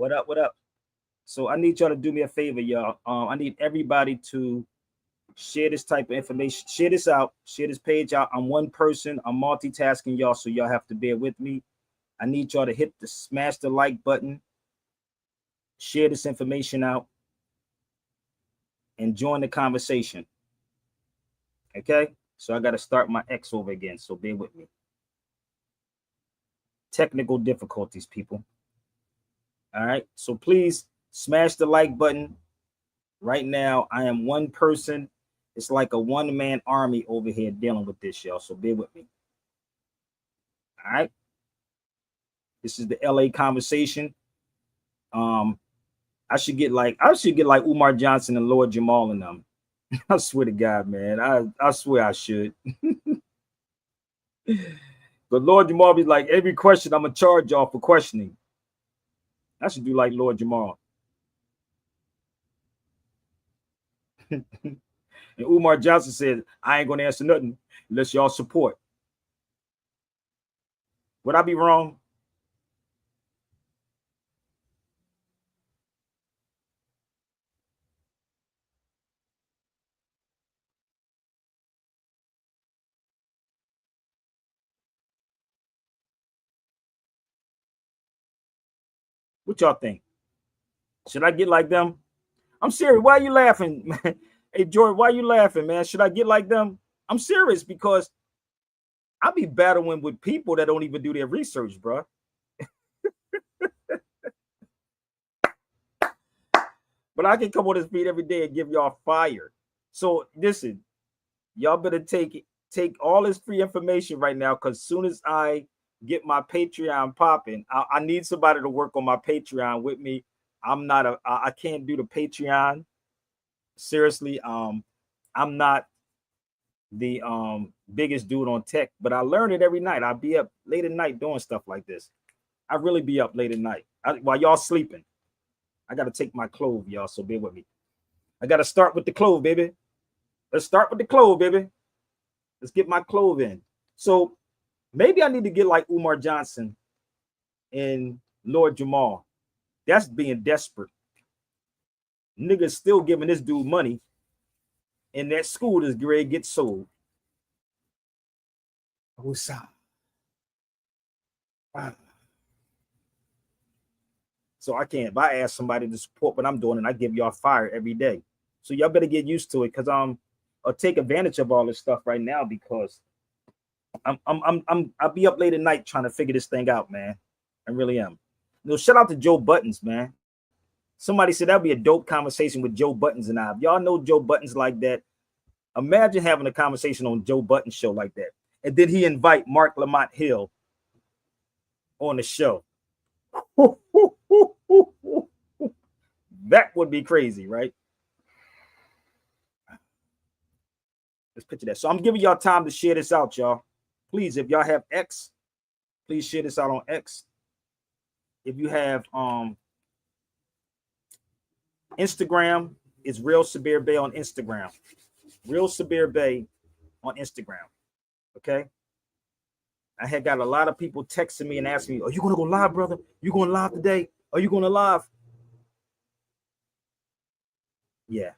What up? What up? So I need y'all to do me a favor, y'all. I need everybody to share this type of information. Share this out. Share this page out. I'm one person. I'm multitasking, y'all, so y'all have to bear with me. I need y'all to smash the like button, share this information out, and join the conversation. Okay? So I got to start my X over again, so bear with me. Technical difficulties, people. All right? So please smash the like button. Right now, I am one person. It's like a one-man army over here dealing with this, y'all, so bear with me. All right? This is the LA conversation. I should get like Umar Johnson and Lord Jamal and them. I swear to God, man. I swear I should. But Lord Jamal be like, every question I'm gonna charge y'all for questioning. I should do like Lord Jamal. And Umar Johnson said, I ain't gonna answer nothing unless y'all support. Would I be wrong? What y'all think? Should I get like them? I'm serious. Why are you laughing? Hey, Jordan, why are you laughing, man? Should I get like them? I'm serious because I be battling with people that don't even do their research, bro. But I can come on this feed every day and give y'all fire. So listen, y'all better take all this free information right now, because as soon as I get my Patreon popping, I need somebody to work on my Patreon with me. I can't do the Patreon. Seriously, I'm not the biggest dude on tech, but I learn it every night. I'll be up late at night doing stuff like this. I really be up late at night while y'all sleeping. I got to take my clove, y'all, so bear with me. I got to start with the clove, baby. Let's start with the clove, baby. Let's get my clove in. So maybe I need to get like Umar Johnson and Lord Jamal. That's being desperate. Niggas still giving this dude money, and that school this grade gets sold. What's up? So I can't. If I ask somebody to support what I'm doing, and I give y'all fire every day, so y'all better get used to it, because I'll take advantage of all this stuff right now, because I'll be up late at night trying to figure this thing out, man. I really am. No, shout out to Joe Buttons, man. Somebody said that'd be a dope conversation with Joe Buttons and I. If y'all know Joe Buttons like that, imagine having a conversation on Joe Buttons' show like that. And did he invite Mark Lamont Hill on the show? That would be crazy, right? Let's picture that. So I'm giving y'all time to share this out, y'all. Please, if y'all have X, please share this out on X. If you have Instagram, it's Real Sabir Bey on Instagram. Real Sabir Bey on Instagram. Okay. I had got a lot of people texting me and asking me, are you going to go live, brother? You going live today? Are you going to live? Yeah.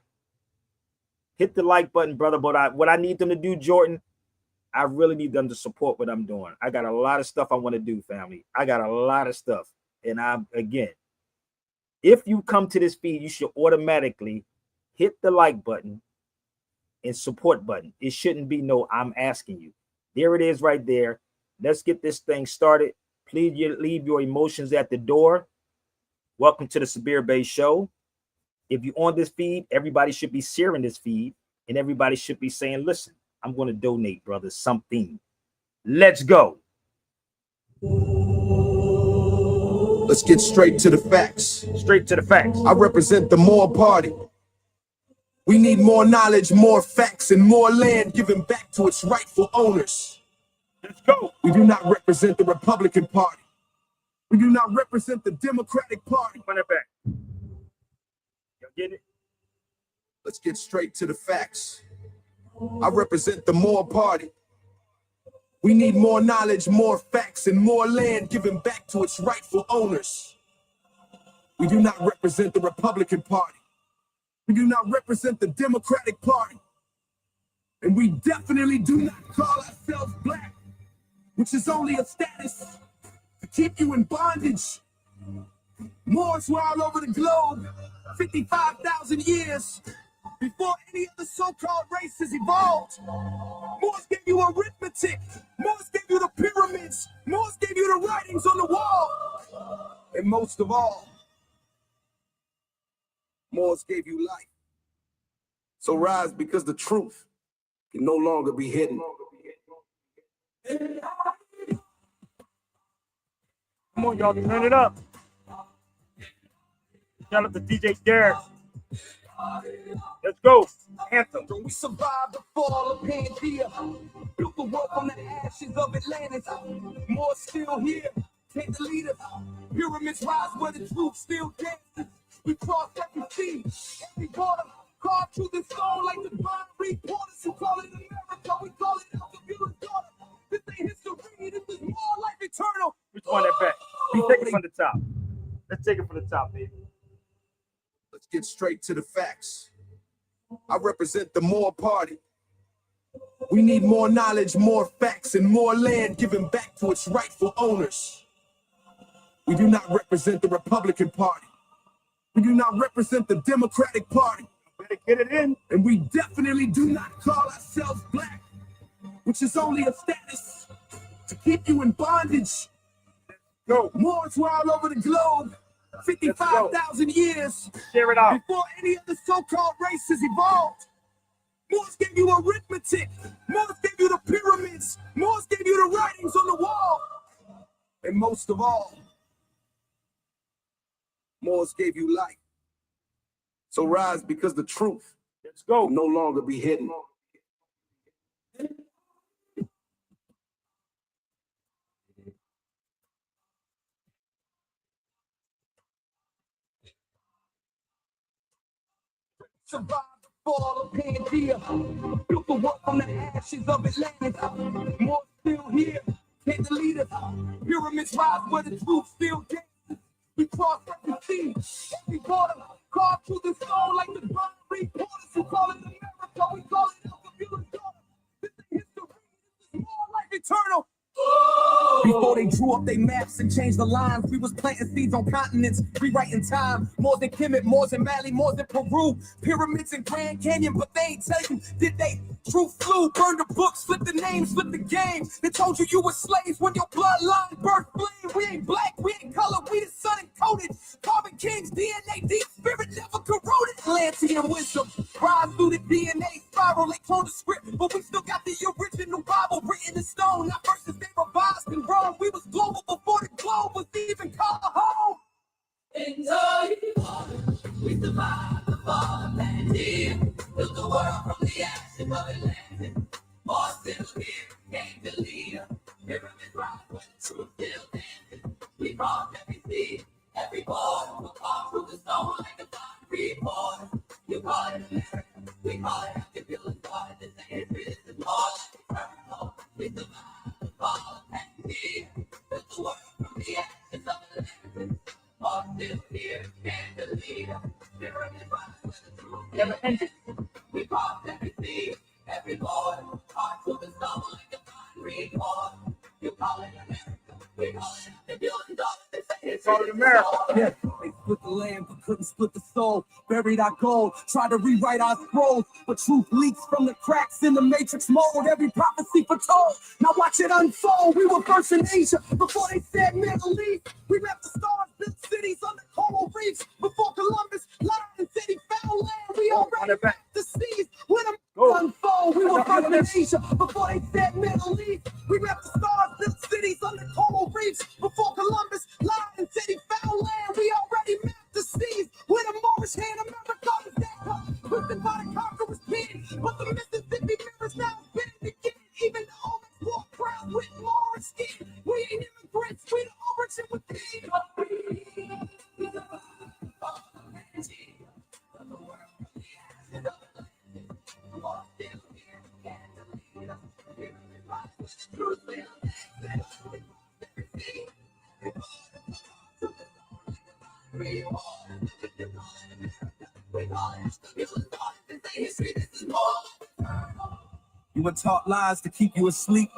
Hit the like button, brother. But what I need them to do, Jordan, I really need them to support what I'm doing. I got a lot of stuff I want to do, family. I got a lot of stuff. And again, if you come to this feed, you should automatically hit the like button and support button. It shouldn't be no, I'm asking you. There it is right there. Let's get this thing started. Please leave your emotions at the door. Welcome to the Sabir Bey Show. If you're on this feed, everybody should be sharing this feed, and everybody should be saying, listen, I'm going to donate, brother, something. Let's go. Let's get straight to the facts. Straight to the facts. I represent the More Party. We need more knowledge, more facts, and more land given back to its rightful owners. Let's go. We do not represent the Republican Party. We do not represent the Democratic Party. Run it back. Y'all get it? Let's get straight to the facts. I represent the More Party. We need more knowledge, more facts, and more land given back to its rightful owners. We do not represent the Republican Party. We do not represent the Democratic Party. And we definitely do not call ourselves black, which is only a status to keep you in bondage. Moors were all over the globe 55,000 years before any of the so-called races evolved. Moors gave you arithmetic. Moors gave you the pyramids. Moors gave you the writings on the wall. And most of all, Moors gave you life. So rise, because the truth can no longer be hidden. Come on, y'all, turn it up. Shout out to DJ Derek. Let's go. Anthem. We survived the fall of Pangea. Built the world from the ashes of Atlantis. More still here. Take the leader. Pyramids rise where the truth still dances. We crossed every sea, every border. Carved through the stone like the blind reporters who call it America. We call it Alphabeta's daughter. This ain't history. This is more life eternal. Which one that back? We take it from the top. Let's take it from the top, baby. Let's get straight to the facts. I represent the Moor Party. We need more knowledge, more facts, and more land given back to its rightful owners. We do not represent the Republican Party. We do not represent the Democratic Party. Better get it in. And we definitely do not call ourselves black, which is only a status to keep you in bondage. Go. Moors were all over the globe 55,000 years Share it out. before any of the so-called races evolved. Moors gave you arithmetic. Moors gave you the pyramids. Moors gave you the writings on the wall. And most of all, Moors gave you life. So rise, because the truth Let's go. will no longer be hidden. Survived the fall of Pangea. Built the world from the ashes of Atlantis. More still here. Take the leader. Pyramids rise where the truth still dances. We crossed every sea, every border. Carved through the stone like the blind reporters who call it America. We call it Alphabeta's daughter. This ain't history. This is more life eternal. Before they drew up their maps and changed the lines, we was planting seeds on continents, rewriting time. More than Kemet, more than Mali, more than Peru. Pyramids and Grand Canyon, but they ain't tell you, did they? Truth flew, burned the books, flipped the names, flipped the game. They told you were slaves when your bloodline birth flame. We ain't black, we ain't color, we the sun encoded. Carbon kings, DNA, deep spirit never corroded. Atlantean wisdom, rise through the DNA spiral. They cloned the script, but we still got the original Bible written in stone. Not verses they revised in Rome. We was global before the globe was even called home. We survived the fall of Pangea. Built the world from the ashes of Atlantis. More still here, came the leader. Pyramids rise where the truth still dances. We crossed every sea, every border. We'll call through the stone like a blind reporter. You call it America, we call it Alphabeta's daughter. This ain't history, this is more like eternal. We survived the fall of Pangea. Built the world from the ashes of Atlantis. More still here, came the leader. Pyramids rise where the truth Never ended. we crossed every sea, every border. Hearts will be stumble like a blind reporter. You call it America, we call it Alphabeta's daughter. This ain't history, Call it America. Yeah, they split the land but couldn't split the soul. Buried our gold, tried to rewrite our scrolls, but truth leaks from the cracks in the matrix mold. Every prophecy foretold, now watch it unfold. We were first in Asia before they said Middle East. We left the stars, built cities under coral reefs. Before Columbus landed and city found land, we already back. the seas. When a Go. unfold, we were first in Asia before they said Middle East. We left the stars, built cities under coral reefs. Before Columbus landed and city found land, we already mapped the seas. With a Moorish hand, America is that twisted by the conqueror's pen. But the Mississippi mirrors now bending again. Even the omens walk proud with Moorish skin. We ain't immigrants, we the origin within. we all You were taught lies to keep you asleep.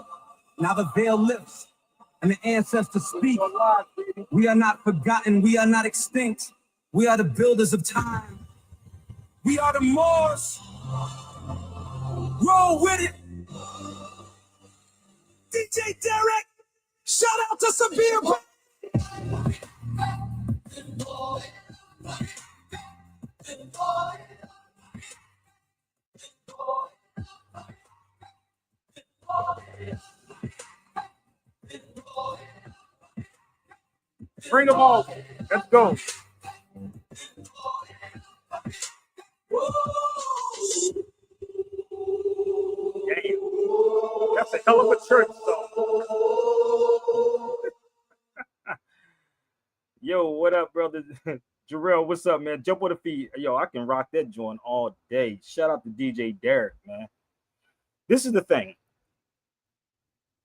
Now the veil lifts and the ancestors speak. We are not forgotten. We are not extinct. We are the builders of time. We are the Moors. Roll with it. DJ Derek, shout out to Sabir. Bring them all. Let's go. Damn. That's a hell of a church song. Yo, what up, brother? Jarrell, what's up, man? Jump on the feet. Yo, I can rock that joint all day. Shout out to DJ Derek, man. This is the thing.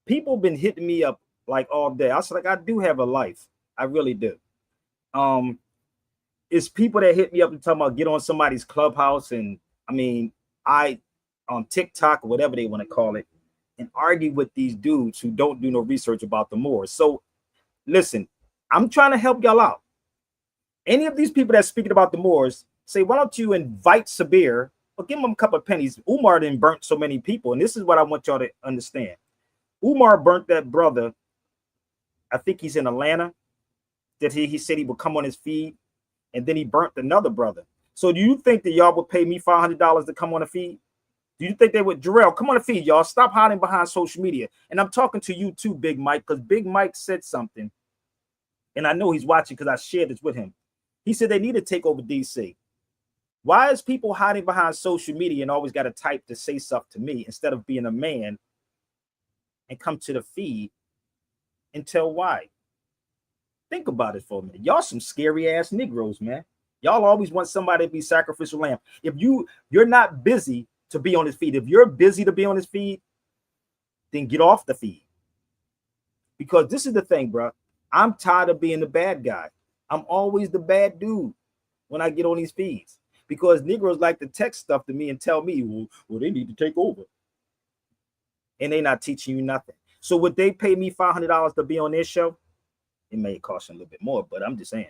People been hitting me up like all day. I was like, I do have a life. I really do. It's people that hit me up and talking about get on somebody's clubhouse, and I mean, I on TikTok or whatever they want to call it, and argue with these dudes who don't do no research about the Moors. So listen, I'm trying to help y'all out. Any of these people that's speaking about the Moors, say, why don't you invite Sabir or give him a couple of pennies? Umar didn't burnt so many people, and this is what I want y'all to understand. Umar burnt that brother. I think he's in Atlanta. That he said he would come on his feed, and then he burnt another brother. So do you think that y'all would pay me $500 to come on the feed? Do you think they would? Jarrell, come on the feed, y'all. Stop hiding behind social media. And I'm talking to you too, Big Mike, because Big Mike said something, and I know he's watching because I shared this with him. He said they need to take over DC. Why is people hiding behind social media and always got to type to say stuff to me instead of being a man and come to the feed and tell why? Think about it for a minute. Y'all some scary ass Negroes, man. Y'all always want somebody to be sacrificial lamb. If you're not busy to be on his feed, if you're busy to be on his feed, then get off the feed. Because this is the thing, bro. I'm tired of being the bad guy. I'm always the bad dude when I get on these feeds. Because Negroes like to text stuff to me and tell me, well, they need to take over. And they're not teaching you nothing. So would they pay me $500 to be on their show? It may cost you a little bit more, but I'm just saying.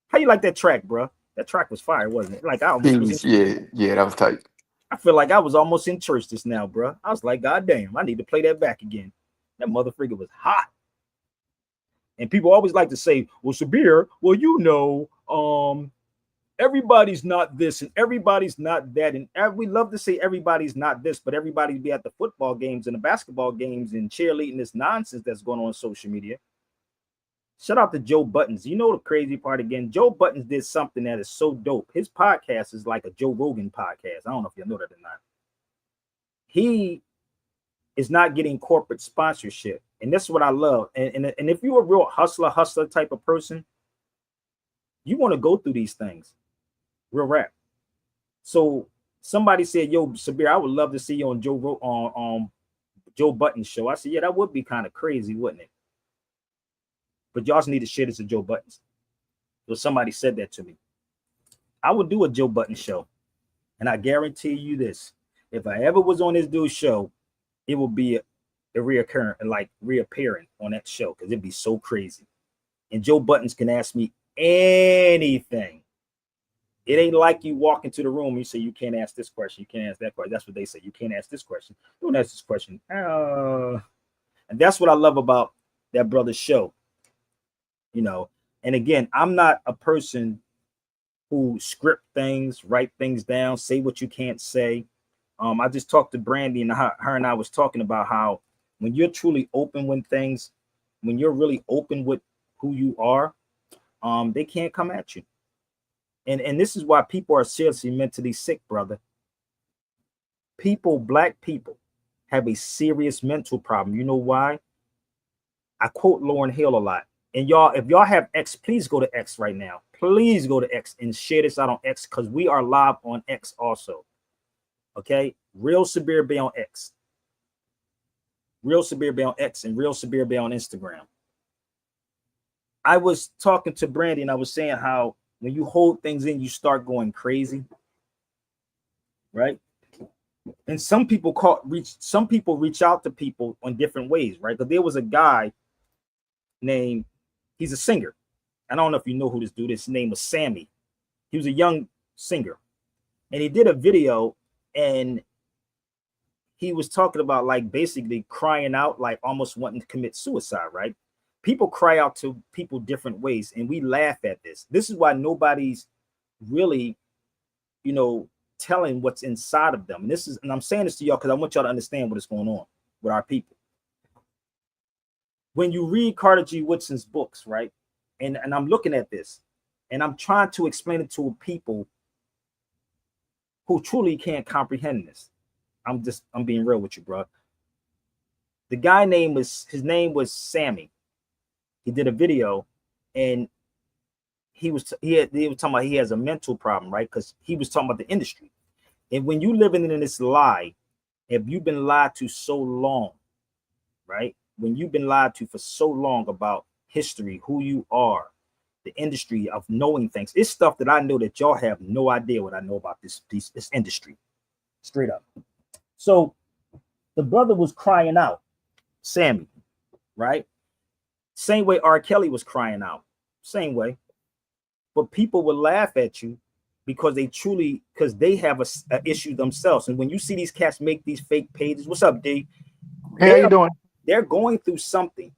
How you like that track, bro? That track was fire, wasn't it? Like I almost was yeah, that was tight. I feel like I was almost in church just now, bro. I was like, God damn, I need to play that back again. That motherfucker was hot. And people always like to say, well, Sabir, well, you know, everybody's not this and everybody's not that. And we love to say everybody's not this, but everybody be at the football games and the basketball games and cheerleading this nonsense that's going on social media. Shout out to Joe Buttons. You know the crazy part again, Joe Buttons did something that is so dope. His podcast is like a Joe Rogan podcast. I don't know if you know that or not. He is not getting corporate sponsorship. And that's what I love. And if you're a real hustler type of person, you want to go through these things. Real rap. So somebody said, yo, Sabir, I would love to see you on Joe Buttons show. I said, yeah, that would be kind of crazy, wouldn't it? But y'all need to share this to Joe Buttons. So somebody said that to me. I would do a Joe Buttons show. And I guarantee you this. If I ever was on this dude's show, it will be a reappearing on that show because it'd be so crazy. And Joe Buttons can ask me anything. It ain't like you walk into the room and you say, you can't ask this question. You can't ask that question. That's what they say. You can't ask this question. Don't ask this question. And that's what I love about that brother's show. You know, and again, I'm not a person who script things, write things down, say what you can't say. I just talked to Brandy and her and I was talking about how when you're truly open with things, when you're really open with who you are, they can't come at you. And this is why people are seriously mentally sick, brother. Black people have a serious mental problem. You know why? I quote Lauryn Hill a lot. And y'all, if y'all have X, please go to X right now. Please go to X and share this out on X because we are live on X also. Okay? Real Sabir Bay on X. Real Sabir Bay on X and Real Sabir Bay on Instagram. I was talking to Brandy and I was saying how when you hold things in, you start going crazy, right? And some people reach out to people on different ways, right? But there was a guy named, he's a singer. I don't know if you know who this dude is. His name was Sammy. He was a young singer, and he did a video, and he was talking about like basically crying out, like almost wanting to commit suicide, right? People cry out to people different ways, and we laugh at this. This is why nobody's really, you know, telling what's inside of them. And I'm saying this to y'all because I want y'all to understand what is going on with our people. When you read Carter G. Woodson's books, right? And I'm looking at this, and I'm trying to explain it to people who truly can't comprehend this. I'm being real with you, bro. The guy his name was Sammy. He did a video, and he was talking about he has a mental problem, right? Because he was talking about the industry. And when you living in this lie, if you've been lied to so long, right? When you've been lied to for so long about history, who you are, the industry of knowing things, it's stuff that I know that y'all have no idea what I know about this industry, straight up. So the brother was crying out, Sammy, right? Same way R. Kelly was crying out, same way. But people will laugh at you because they have a issue themselves. And when you see these cats make these fake pages, what's up, D? Hey, how you doing? They're going through something.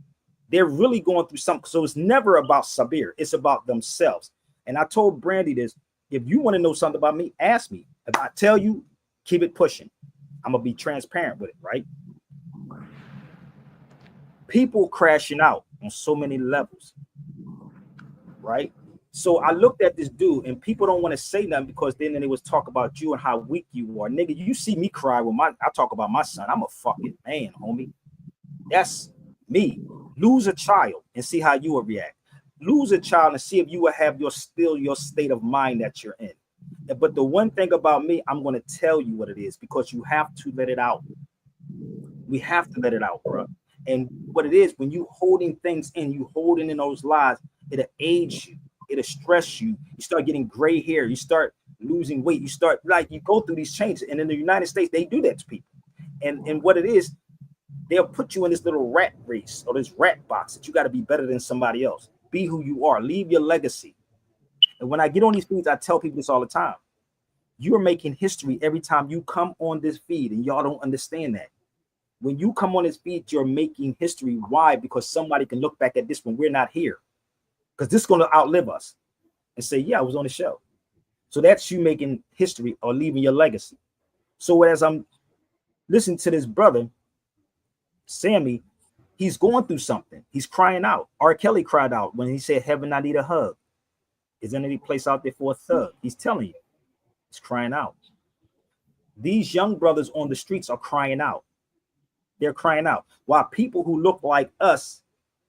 They're really going through something. So it's never about Sabir. It's about themselves. And I told Brandy this, if you want to know something about me, ask me. If I tell you, keep it pushing. I'm going to be transparent with it, right? People crashing out on so many levels, right? So I looked at this dude, and people don't want to say nothing because then they was talk about you and how weak you are. Nigga, you see me cry when I talk about my son. I'm a fucking man, homie. That's me. Lose a child and see how you will react. Lose a child and see if you will have your state of mind that you're in. But the one thing about me, I'm going to tell you what it is because you have to let it out. We have to let it out, bro. And what it is, when you holding things in, you holding in those lies, it'll age you. It'll stress you. You start getting gray hair. You start losing weight. You start you go through these changes. And in the United States, they do that to people. And what it is, they'll put you in this little rat race or this rat box that you got to be better than somebody else. Be who you are. Leave your legacy. And when I get on these feeds, I tell people this all the time. You're making history every time you come on this feed, and y'all don't understand that. When you come on this feed, you're making history. Why? Because somebody can look back at this when we're not here. Because this is going to outlive us and say, yeah, I was on the show. So that's you making history or leaving your legacy. So as I'm listening to this brother, Sammy, he's going through something. He's crying out. R. Kelly cried out when he said, heaven, I need a hug. Is there any place out there for a thug? He's telling you. He's crying out. These young brothers on the streets are crying out. They're crying out. While people who look like us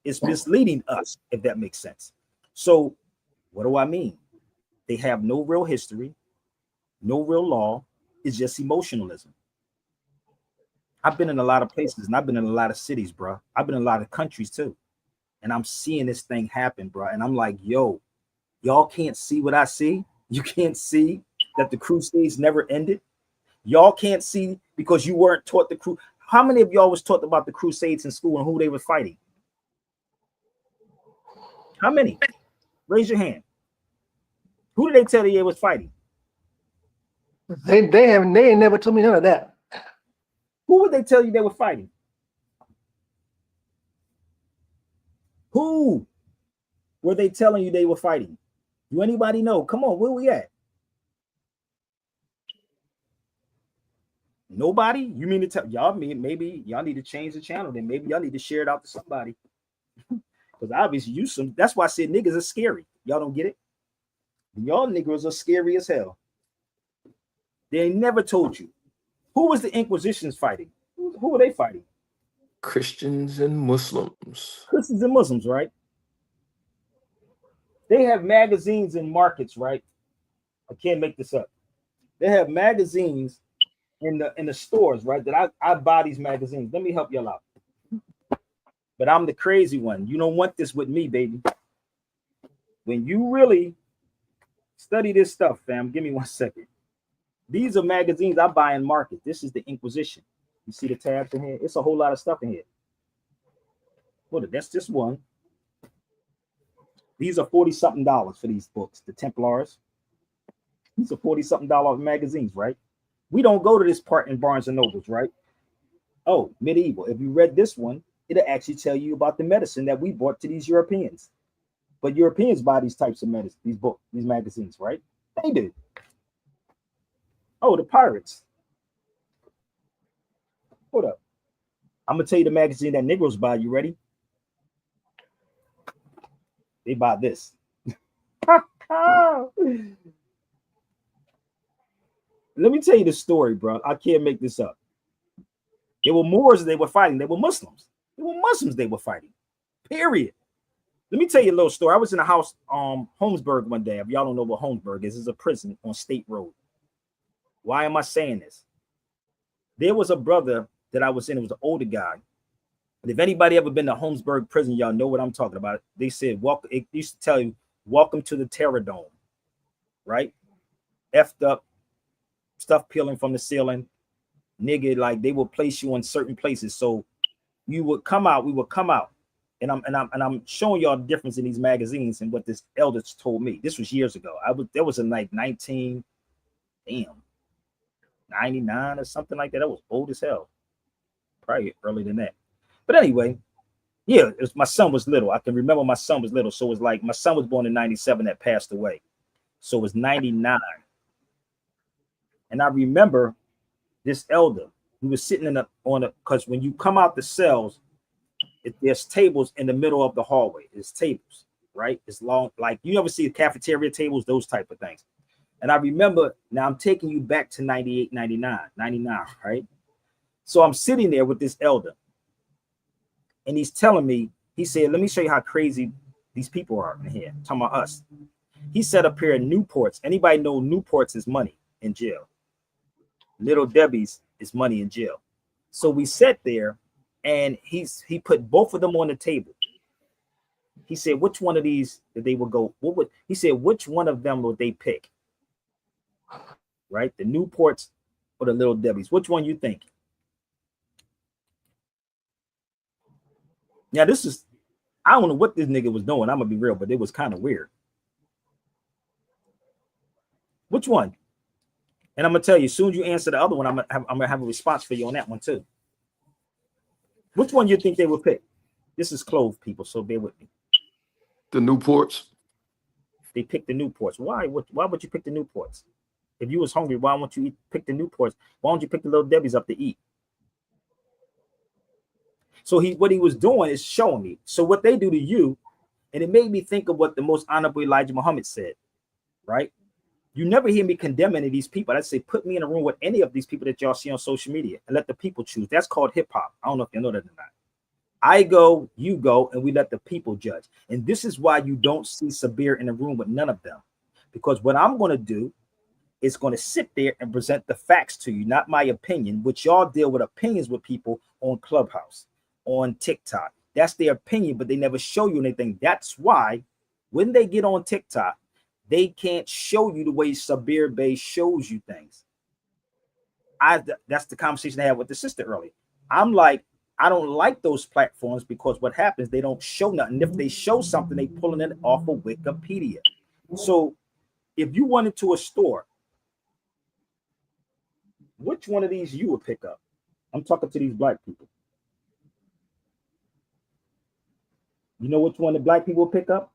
is misleading us, if that makes sense. So what do I mean? They have no real history, no real law. It's just emotionalism. I've been in a lot of places and I've been in a lot of cities, bro. I've been in a lot of countries too. And I'm seeing this thing happen, bro. And I'm like, yo, y'all can't see what I see. You can't see that the Crusades never ended. Y'all can't see because you weren't taught the Crusades. How many of y'all was taught about the Crusades in school and who they were fighting? How many? Raise your hand. Who did they tell you they was fighting? They ain't never told me none of that. Who would they tell you they were fighting? Who were they telling you they were fighting? Do anybody know? Come on, where we at? Nobody? You mean to tell y'all? Maybe y'all need to change the channel. Then maybe y'all need to share it out to somebody. Because obviously you some. That's why I said niggas are scary. Y'all don't get it. Y'all niggas are scary as hell. They never told you. Who was the Inquisitions fighting? Who were they fighting? Christians and Muslims. Christians and Muslims, right? They have magazines in markets, right? I can't make this up. They have magazines in the stores, right? That I buy these magazines. Let me help y'all out. But I'm the crazy one. You don't want this with me, baby. When you really Study this stuff, fam. Give me 1 second. These are magazines I buy in market. This is the Inquisition. You see the tabs in here? It's a whole lot of stuff in here. What? That's just one. These are $40-something for these books. The Templars. These are $40-something magazines, right? We don't go to this part in Barnes and Nobles, right? Oh, medieval. If you read this one, it'll actually tell you about the medicine that we brought to these Europeans. But Europeans buy these types of medicine, these books, these magazines, right? They do. Oh, the pirates. Hold up. I'm gonna tell you the magazine that Negroes buy. You ready? They buy this. Let me tell you the story, bro. I can't make this up. They were Moors they were fighting. They were Muslims. They were Muslims they were fighting. Period. Let me tell you a little story. I was in a house, Holmesburg one day. If y'all don't know what Holmesburg is, it's a prison on State Road. Why am I saying this? There was a brother that I was in. It was an older guy. And if anybody ever been to Holmesburg prison, y'all know what I'm talking about. They said, welcome. It used to tell you, welcome to the Terror Dome, right? Effed up, stuff peeling from the ceiling. Nigga, like they will place you in certain places. So you would come out, we would come out. And I'm showing y'all the difference in these magazines and what this elder told me. This was years ago. There was in like 99 or something like that. That was old as hell. Probably earlier than that. But anyway, yeah, my son was little. I can remember my son was little. So it was like my son was born in 97 that passed away. So it was 99. And I remember this elder, he was sitting because when you come out the cells, there's tables in the middle of the hallway. There's tables, right? It's long, like you ever see the cafeteria tables, those type of things. And I remember, now I'm taking you back to 98, 99, right? So I'm sitting there with this elder. And he's telling me, he said, let me show you how crazy these people are in here. I'm talking about us. He set up here in Newports. Anybody know Newports is money in jail? Little Debbie's is money in jail. So we sat there and he put both of them on the table. He said, which one of these that they would go? He said, which one of them would they pick? Right? The Newports or the Little Debbie's? Which one you think? Now, I don't know what this nigga was doing. I'm gonna be real, but it was kind of weird. Which one? And I'm gonna tell you, as soon as you answer the other one, I'm gonna have a response for you on that one too. Which one you think they would pick? This is clove, people, so bear with me. The Newports. They picked the Newports. Why? Why would you pick the Newports? If you was hungry, why won't you pick the Newports? Why don't you pick the Little Debbie's up to eat? So what he was doing is showing me. So what they do to you, and it made me think of what the most honorable Elijah Muhammad said, right? You never hear me condemn any of these people. I'd say, put me in a room with any of these people that y'all see on social media and let the people choose. That's called hip hop. I don't know if you know that or not. I go, you go, and we let the people judge. And this is why you don't see Sabir in a room with none of them. Because what I'm going to do is going to sit there and present the facts to you, not my opinion, which y'all deal with opinions with people on Clubhouse, on TikTok. That's their opinion, but they never show you anything. That's why when they get on TikTok, they can't show you the way Sabir Bey shows you things. That's the conversation I had with the sister earlier. I'm like, I don't like those platforms because what happens, they don't show nothing. If they show something, they pulling it off of Wikipedia. So if you went into a store, which one of these you would pick up? I'm talking to these black people. You know which one the black people pick up?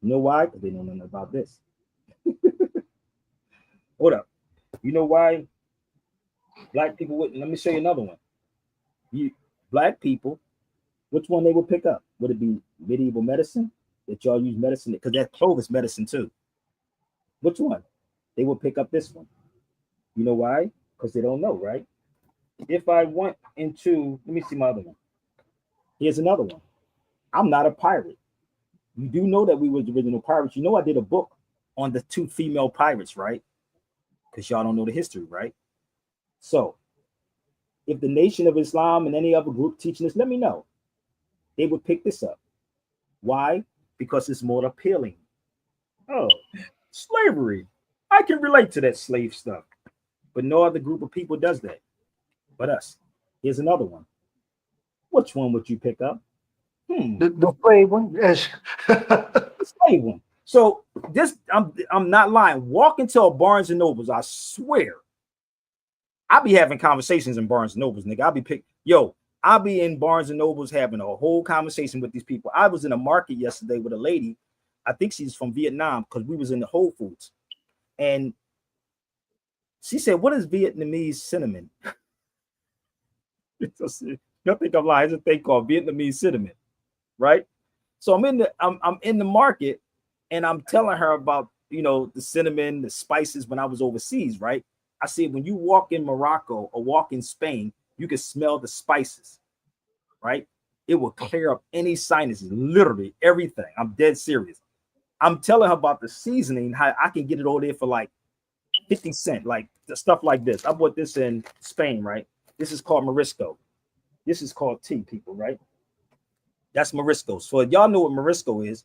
You know why? Because they know nothing about this. Hold up. You know why black people wouldn't? Let me show you another one. Black people, which one they would pick up? Would it be medieval medicine? That y'all use medicine? Because that clove is medicine too. Which one? They will pick up this one. You know why? Because they don't know, right? If I went into, let me see my other one. Here's another one. I'm not a pirate. You do know that we were the original pirates. You know I did a book on the 2 female pirates, right? Because y'all don't know the history, right? So if the Nation of Islam and any other group teaching this, let me know. They would pick this up. Why? Because it's more appealing. Oh, slavery. I can relate to that slave stuff, but no other group of people does that but us. Here's another one. Which one would you pick up? The slave one. Yes. The slave one. So this, I'm not lying. Walk into a Barnes and Nobles, I swear. I be having conversations in Barnes and Nobles, nigga. I'll be in Barnes and Nobles having a whole conversation with these people. I was in a market yesterday with a lady. I think she's from Vietnam because we was in the Whole Foods, and she said, "What is Vietnamese cinnamon?" You think I'm lying? It's a thing called Vietnamese cinnamon, right? So I'm in the market, and I'm telling her about the cinnamon, the spices when I was overseas, right? I said when you walk in Morocco or walk in Spain, you can smell the spices, right? It will clear up any sinuses, literally everything. I'm dead serious. I'm telling her about the seasoning, how I can get it over there for like 50 cents, like the stuff like this. I bought this in Spain, right? This is called Morisco. This is called tea, people, right? That's Morisco. So if y'all know what Morisco is,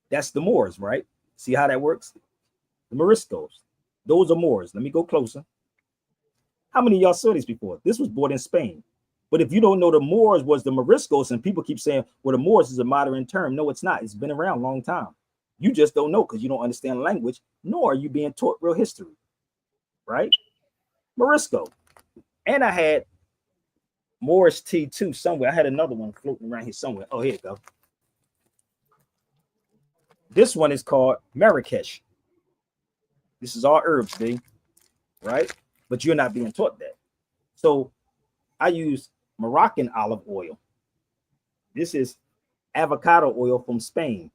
that's the Moors, right? See how that works? The Moriscos. Those are Moors. Let me go closer. How many of y'all saw this before? This was bought in Spain. But if you don't know, the Moors was the Moriscos, and people keep saying, well, the Moors is a modern term. No, it's not. It's been around a long time. You just don't know because you don't understand language, nor are you being taught real history, right? Morisco. And I had Moorish tea too somewhere. I had another one floating around here somewhere. Oh, here you go. This one is called Marrakesh. This is all herbs, B, right? But you're not being taught that. So I use Moroccan olive oil. This is avocado oil from Spain.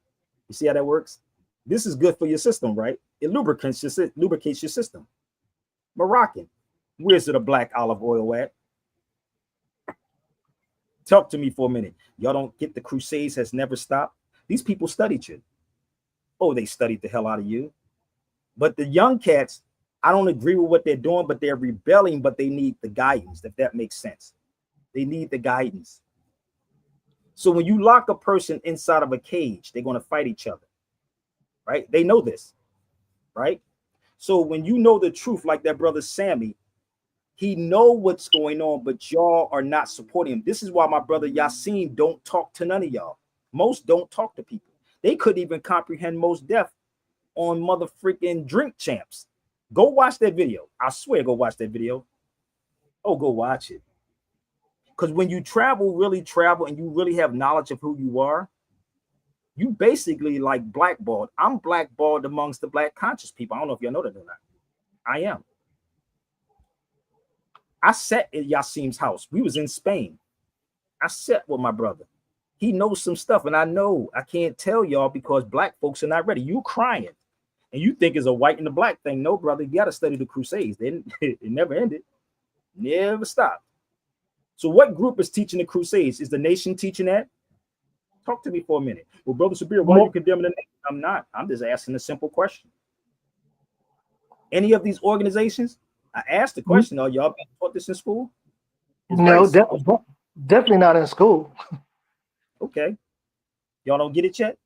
You see how that works? This is good for your system, right? It lubricates your system. Moroccan. Where's the black olive oil at? Talk to me for a minute. Y'all don't get the Crusades has never stopped. These people studied you. Oh, they studied the hell out of you. But the young cats, I don't agree with what they're doing, but they're rebelling, but they need the guidance, if that makes sense. They need the guidance. So when you lock a person inside of a cage, they're going to fight each other, right? They know this, right? So when you know the truth, like that brother Sammy, he know what's going on, but y'all are not supporting him. This is why my brother Yassine don't talk to none of y'all. Most don't talk to people. They couldn't even comprehend most deaf on mother freaking Drink Champs. Go watch that video. I swear, go watch that video. Oh, go watch it. Because when you really travel, and you really have knowledge of who you are, you basically like blackballed. I'm blackballed amongst the black conscious people. I don't know if y'all know that or not. I am. I sat at Yassim's house. We was in Spain. I sat with my brother. He knows some stuff, and I know I can't tell y'all because black folks are not ready. You crying, and you think it's a white and a black thing. No, brother, you got to study the Crusades. It never ended, never stopped. So what group is teaching the Crusades? Is the nation teaching that? Talk to me for a minute. Well, Brother Sabir, why are you condemning the nation? I'm not. I'm just asking a simple question. Any of these organizations? I asked the question, are y'all being taught this in school? No, definitely not in school. Okay. Y'all don't get it yet?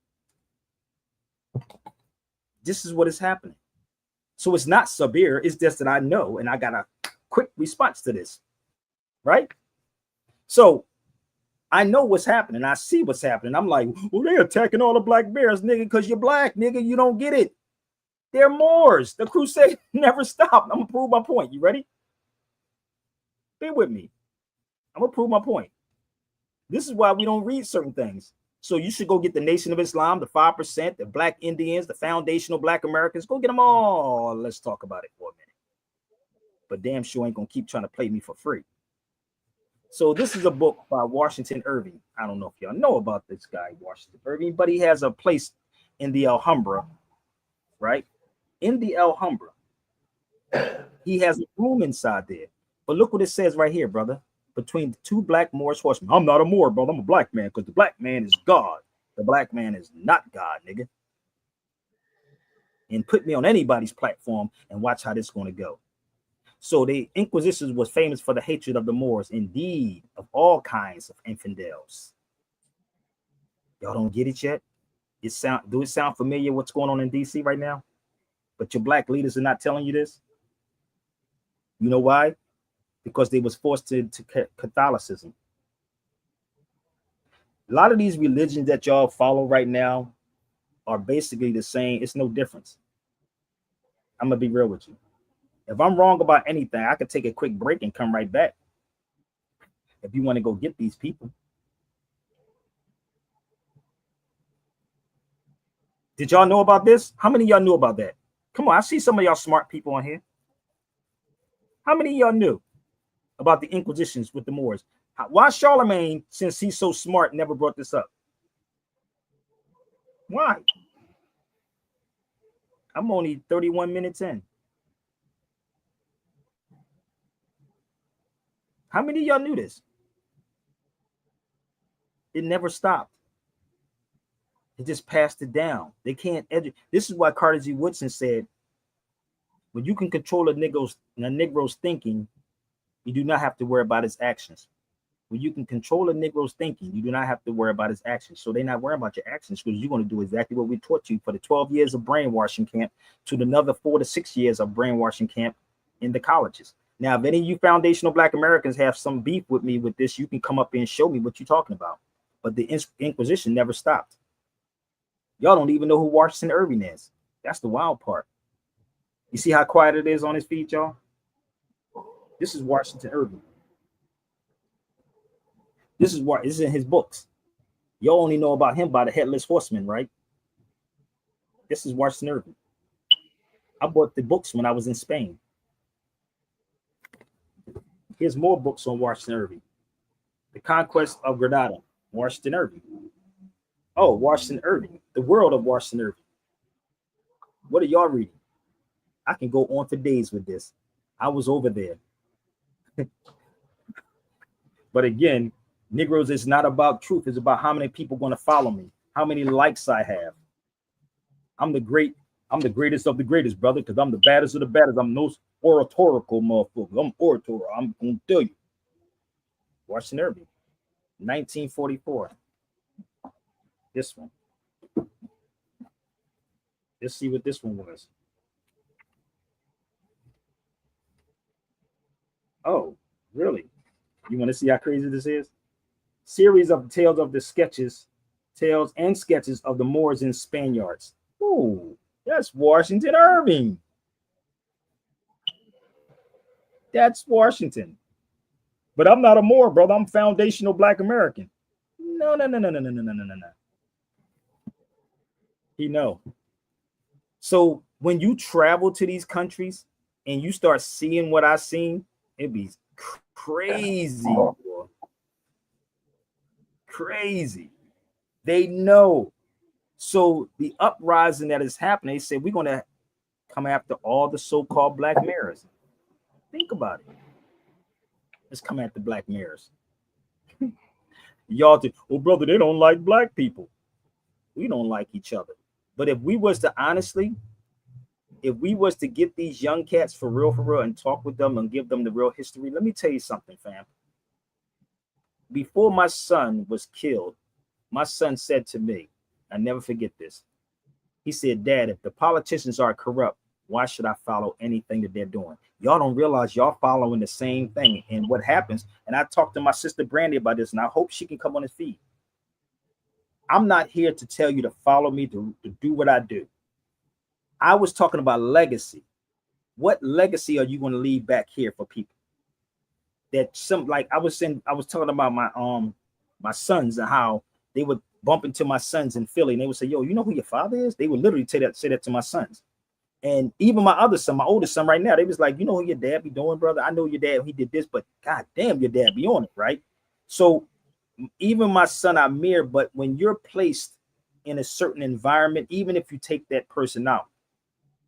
This is what is happening. So it's not Sabir, it's just that I know, and I got a quick response to this, right? So I know what's happening. I see what's happening. I'm like, well, they're attacking all the black bears, nigga, because you're black, nigga. You don't get it. They're Moors. The crusade never stopped. I'm going to prove my point. You ready? Be with me. I'm going to prove my point. This is why we don't read certain things. So you should go get the Nation of Islam, the 5%, the Black Indians, the foundational Black Americans. Go get them all. Let's talk about it for a minute. But damn sure ain't going to keep trying to play me for free. So this is a book by Washington Irving. I don't know if y'all know about this guy, Washington Irving, but he has a place in the Alhambra, right? In the Alhambra. He has a room inside there. But look what it says right here, brother. Between the two black Moorish horsemen. I'm not a Moor, brother. I'm a black man because the black man is God. The black man is not God, nigga. And put me on anybody's platform and watch how this is going to go. So the Inquisition was famous for the hatred of the Moors, indeed, of all kinds of infidels. Y'all don't get it yet? Do it sound familiar what's going on in DC right now? But your black leaders are not telling you this. You know why? Because they was forced into Catholicism. A lot of these religions that y'all follow right now are basically the same. It's no difference. I'm gonna be real with you. If I'm wrong about anything, I could take a quick break and come right back. If you want to go get these people. Did y'all know about this? How many of y'all knew about that? Come on, I see some of y'all smart people on here. How many of y'all knew about the Inquisitions with the Moors? Why Charlemagne, since he's so smart, never brought this up? Why? I'm only 31 minutes in. How many of y'all knew this? It never stopped. It just passed it down. They can't educate. This is why Carter G. Woodson said, when you can control a Negro's thinking, you do not have to worry about his actions. When you can control a Negro's thinking, you do not have to worry about his actions. So they're not worrying about your actions because you're going to do exactly what we taught you for the 12 years of brainwashing camp to another 4 to 6 years of brainwashing camp in the colleges. Now, if any of you foundational Black Americans have some beef with me with this, you can come up and show me what you're talking about. But the Inquisition never stopped. Y'all don't even know who Washington Irving is. That's the wild part. You see how quiet it is on his feed, y'all? This is Washington Irving. This is in his books. Y'all only know about him by the Headless Horseman, right? This is Washington Irving. I bought the books when I was in Spain. Here's more books on Washington Irving. The Conquest of Granada, Washington Irving. Oh, Washington Irving. The World of Washington Irving. What are y'all reading? I can go on for days with this. I was over there. But again, Negroes is not about truth. It's about how many people going to follow me, how many likes I have. I'm the greatest of the greatest, brother, because I'm the baddest of the baddest. I'm no oratorical motherfucker. I'm orator. I'm going to tell you. Washington Irving, 1944. This one. Let's see what this one was. Oh, really? You want to see how crazy this is? Series of tales and sketches of the Moors and Spaniards. Ooh, that's Washington Irving. That's Washington. But I'm not a Moor, brother. I'm foundational Black American. No. He know. So when you travel to these countries and you start seeing what I seen, it'd be crazy. Crazy. They know. So the uprising that is happening, they say we're going to come after all the so-called Black mayors. Think about it. Let's come after Black mayors. Y'all think, oh, brother, they don't like Black people. We don't like each other. But if we was to get these young cats for real, and talk with them and give them the real history, let me tell you something, fam. Before my son was killed, my son said to me, I never forget this. He said, Dad, if the politicians are corrupt, why should I follow anything that they're doing? Y'all don't realize y'all following the same thing. And what happens, and I talked to my sister Brandy about this, and I hope she can come on his feed. I'm not here to tell you to follow me, to do what I do. I was talking about legacy. What legacy are you going to leave back here for people? That some, like I was talking about my sons and how they would bump into my sons in Philly and they would say, yo, you know who your father is? They would literally say that to my sons. And even my other son, my oldest son right now, they was like, you know who your dad be doing, brother? I know your dad, he did this, but God damn, your dad be on it, right? So even my son Amir, but when you're placed in a certain environment, even if you take that person out,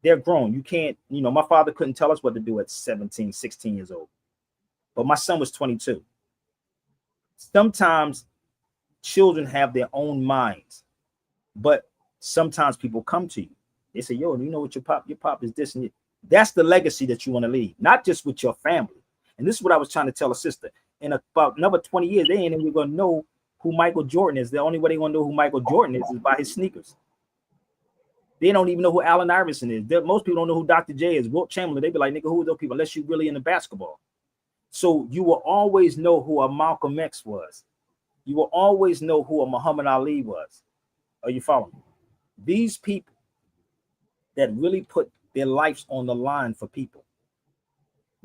they're grown. You can't, my father couldn't tell us what to do at 17, 16 years old. But my son was 22. Sometimes children have their own minds, but sometimes people come to you. They say, yo, you know what your pop is this and that. That's the legacy that you want to leave, not just with your family. And this is what I was trying to tell a sister. In about another 20 years, they ain't even going to know who Michael Jordan is. The only way they're gonna know who Michael Jordan is by his sneakers. They don't even know who Allen Iverson is. Most people don't know who Dr. J is. Wilt Chamberlain. They be like, nigga, who are those people? Unless you really into basketball. So you will always know who a Malcolm X was. You will always know who a Muhammad Ali was. Are you following me? These people that really put their lives on the line for people.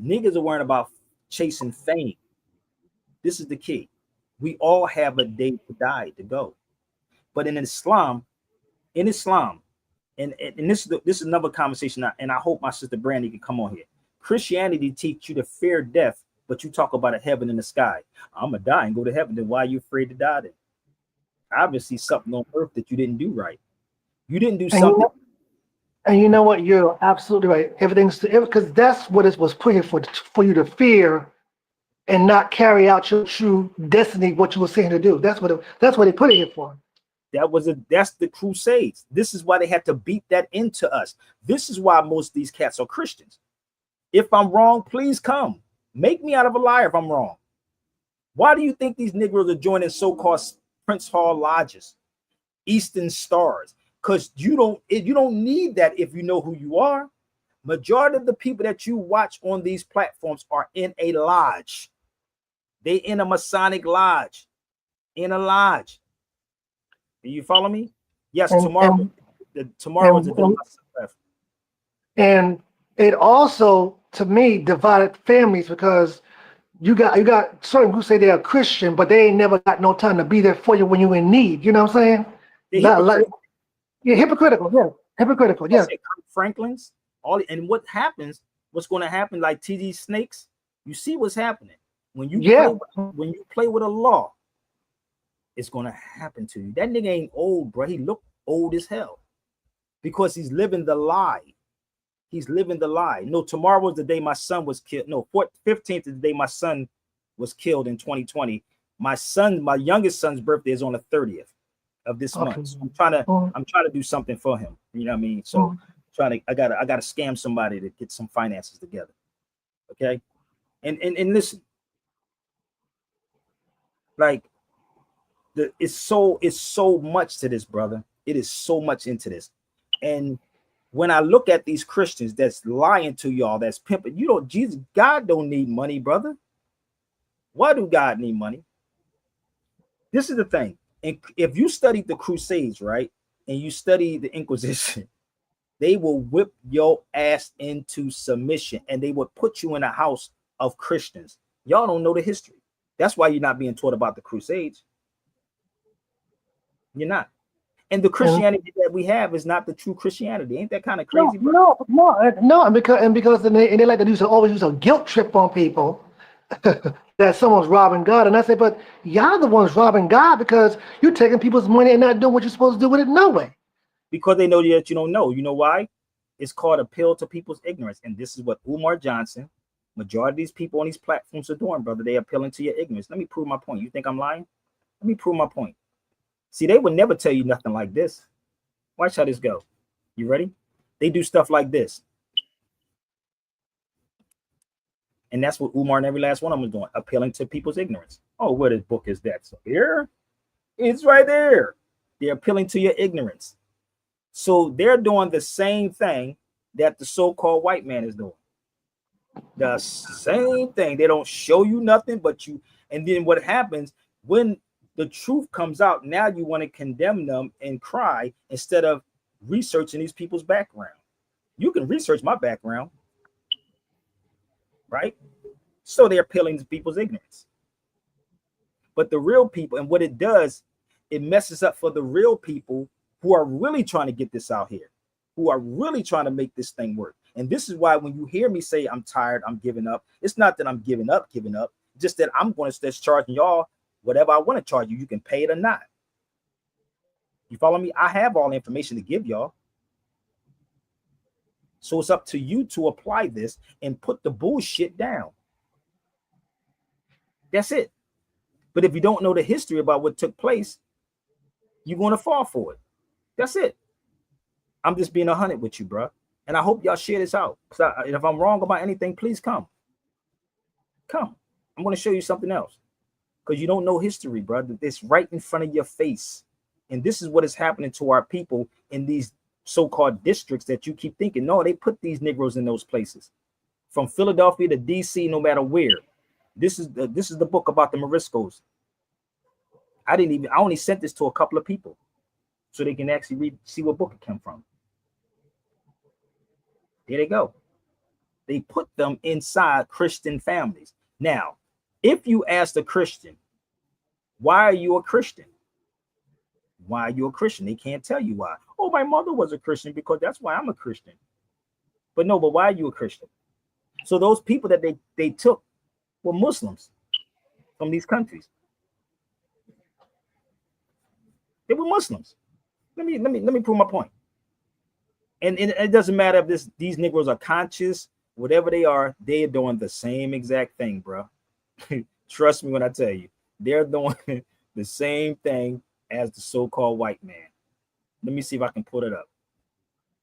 Niggas are worrying about chasing fame. This is the key. We all have a day to die to go. But in Islam, and this is another conversation, and I hope my sister Brandy can come on here. Christianity teach you to fear death, but you talk about a heaven in the sky. I'm gonna die and go to heaven. Then why are you afraid to die then? Obviously something on earth that you didn't do right. You didn't do something. And you know what? You're absolutely right. Everything's because that's what it was put here for you to fear and not carry out your true destiny, what you were saying to do. That's what they put it here for. That's the Crusades. This is why they had to beat that into us. This is why most of these cats are Christians. If I'm wrong, please come. Make me out of a liar if I'm wrong. Why do you think these Negroes are joining so-called Prince Hall lodges, Eastern Stars? Because you don't need that if you know who you are. Majority of the people that you watch on these platforms are in a lodge. They in a Masonic lodge, in a lodge. Do you follow me? Yes, tomorrow is the day my son left. And it also, to me, divided families because you got certain who say they are Christian, but they ain't never got no time to be there for you when you're in need. You know what I'm saying? Hypocritical. Yeah, hypocritical. Yeah. Franklin's and what's going to happen? Like TD Snakes, you see what's happening when you play with a law. It's going to happen to you. That nigga ain't old, bro. He look old as hell because he's living the lie. He's living the lie. No, tomorrow was the day my son was killed. No, 15th is the day my son was killed in 2020. My youngest son's birthday is on the 30th of this month. So I'm trying to do something for him. You know what I mean? So I gotta scam somebody to get some finances together. Okay. And listen, like it's so much to this, brother. It is so much into this. And when I look at these Christians that's lying to y'all, that's pimping, God don't need money, brother. Why do God need money? This is the thing. And if you study the Crusades, right, and you study the Inquisition, they will whip your ass into submission and they would put you in a house of Christians. Y'all don't know the history. That's why you're not being taught about the Crusades. You're not. And the Christianity that we have is not the true Christianity. Ain't that kind of crazy? No, because they like to always use a guilt trip on people that someone's robbing God. And I say, but y'all the ones robbing God because you're taking people's money and not doing what you're supposed to do with it no way. Because they know that you don't know. You know why? It's called appeal to people's ignorance. And this is what Umar Johnson, majority of these people on these platforms are doing, brother. They appealing to your ignorance. Let me prove my point. You think I'm lying? Let me prove my point. See, they would never tell you nothing like this. Watch how this go. You ready? They do stuff like this. And that's what Umar and every last one of them was doing, appealing to people's ignorance. Oh, what book is that? So here, it's right there. They're appealing to your ignorance. So they're doing the same thing that the so-called white man is doing. The same thing. They don't show you nothing but you. And then what happens when the truth comes out, now you want to condemn them and cry instead of researching these people's background. You can research my background, right? So they're appealing to people's ignorance. But the real people, and what it does, it messes up for the real people who are really trying to get this out here, who are really trying to make this thing work. And this is why when you hear me say I'm tired, I'm giving up, it's not that I'm giving up, just that I'm going to start charging y'all whatever I want to charge you. You can pay it or not. You follow me? I have all the information to give y'all. So it's up to you to apply this and put the bullshit down. That's it. But if you don't know the history about what took place, you're going to fall for it. That's it. I'm just being 100 with you, bro. And I hope y'all share this out. If I'm wrong about anything, please come. I'm going to show you something else. because you don't know history, brother. It's right in front of your face. And this is what is happening to our people in these so-called districts that you keep thinking, no, they put these Negroes in those places. From Philadelphia to DC, no matter where. This is the book about the Moriscos. I only sent this to a couple of people so they can actually see what book it came from. There they go. They put them inside Christian families. Now, if you ask a Christian, why are you a Christian? Why are you a Christian? They can't tell you why. Oh, my mother was a Christian, because that's why I'm a Christian. But why are you a Christian? So those people that they took were Muslims from these countries. They were Muslims. Let me prove my point. And it doesn't matter if these Negroes are conscious, whatever they are doing the same exact thing, bro. Trust me when I tell you, they're doing the same thing as the so-called white man. Let me see if I can pull it up.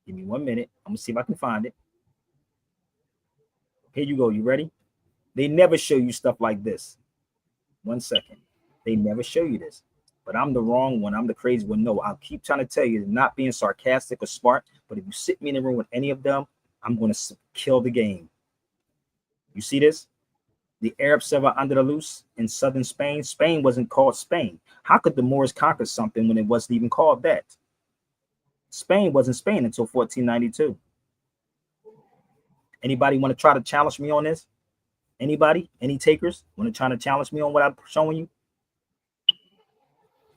Give me 1 minute. I'm gonna see if I can find it. Here you go. You ready? They never show you stuff like this. 1 second. They never show you this. But I'm the wrong one. I'm the crazy one. No, I'll keep trying to tell you, not being sarcastic or smart, but if you sit me in the room with any of them, I'm going to kill the game. You see this? The Arabs of Andalus in southern Spain. Spain wasn't called Spain. How could the Moors conquer something when it wasn't even called that? Spain wasn't Spain until 1492. Anybody want to try to challenge me on this? Anybody? Any takers want to try to challenge me on what I'm showing you?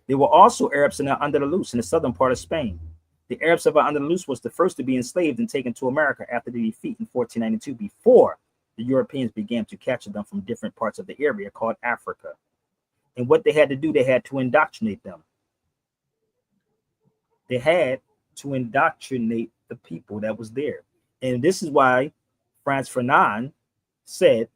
There were also Arabs in Andalus in the southern part of Spain. The Arabs of Andalus was the first to be enslaved and taken to America after the defeat in 1492, before the Europeans began to capture them from different parts of the area called Africa. And what they had to do, they had to indoctrinate them. They had to indoctrinate the people that was there. And this is why Frantz Fanon said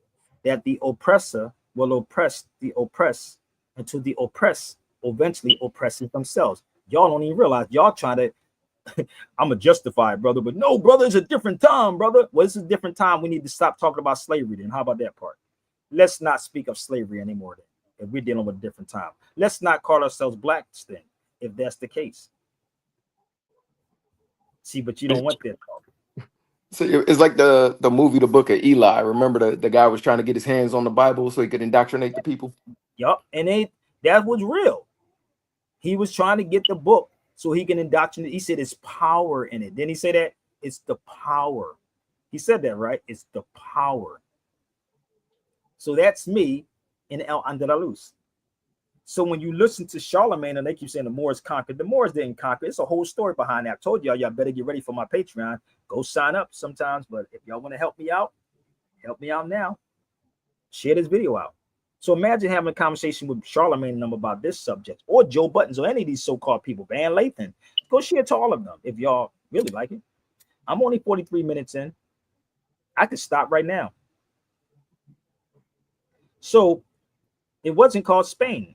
that the oppressor will oppress the oppressed until the oppressed eventually oppresses themselves. Y'all don't even realize y'all trying to I'm gonna justify it, brother, but no, brother, it's a different time, brother. Well, it's a different time. We need to stop talking about slavery then. How about that part? Let's not speak of slavery anymore then, if we're dealing with a different time. Let's not call ourselves blacks then, if that's the case. See, but you don't want that talk. So it's like the movie, The Book of Eli. Remember the guy was trying to get his hands on the Bible so he could indoctrinate the people? Yup, and that was real. He was trying to get the book so he can indoctrinate. He said it's power in it. Didn't he say that? It's the power. He said that, right? It's the power. So that's me in El Andalus. So when you listen to Charlemagne and they keep saying the Moors conquered, the Moors didn't conquer. It's a whole story behind that. I told y'all better get ready for my Patreon. Go sign up sometimes. But if y'all want to help me out now. Share this video out. So imagine having a conversation with Charlemagne and them about this subject, or Joe Buttons, or any of these so-called people, Van Lathan. Go share to all of them if y'all really like it. I'm only 43 minutes in. I could stop right now. So it wasn't called Spain.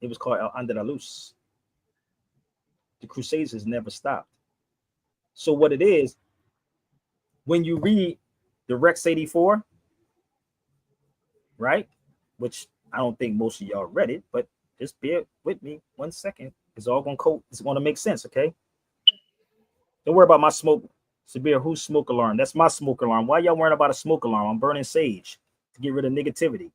It was called El Andalus. The Crusades has never stopped. So what it is, when you read the Rex 84, right? Which I don't think most of y'all read it, but just bear with me 1 second. It's all gonna it's gonna make sense, okay? Don't worry about my smoke. Sabir, who's smoke alarm? That's my smoke alarm. Why y'all worrying about a smoke alarm? I'm burning sage to get rid of negativity.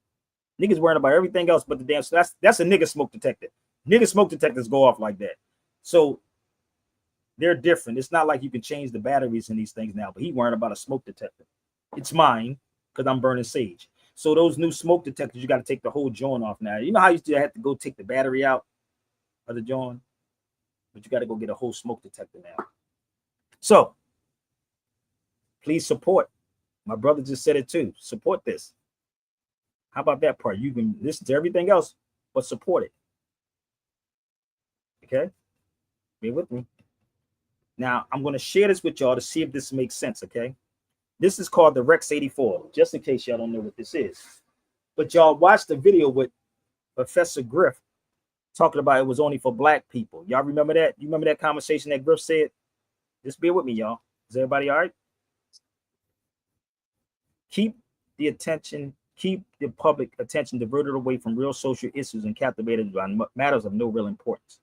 Niggas worrying about everything else but the damn. So that's a nigga smoke detector. Nigga smoke detectors go off like that. So they're different. It's not like you can change the batteries in these things now, but he worrying about a smoke detector. It's mine because I'm burning sage. So those new smoke detectors, you got to take the whole joint off now. You know how you used to have to go take the battery out of the joint, but you got to go get a whole smoke detector now. So please support. My brother just said it too. Support this. How about that part? You can listen to everything else, but support it. Okay? Bear with me. Now, I'm going to share this with y'all to see if this makes sense, okay? This is called the Rex 84, just in case y'all don't know what this is. But y'all watch the video with Professor Griff talking about it was only for black people. Y'all remember that? You remember that conversation that Griff said? Just bear with me, y'all. Is everybody all right? Keep the attention keep the public attention diverted away from real social issues and captivated by matters of no real importance.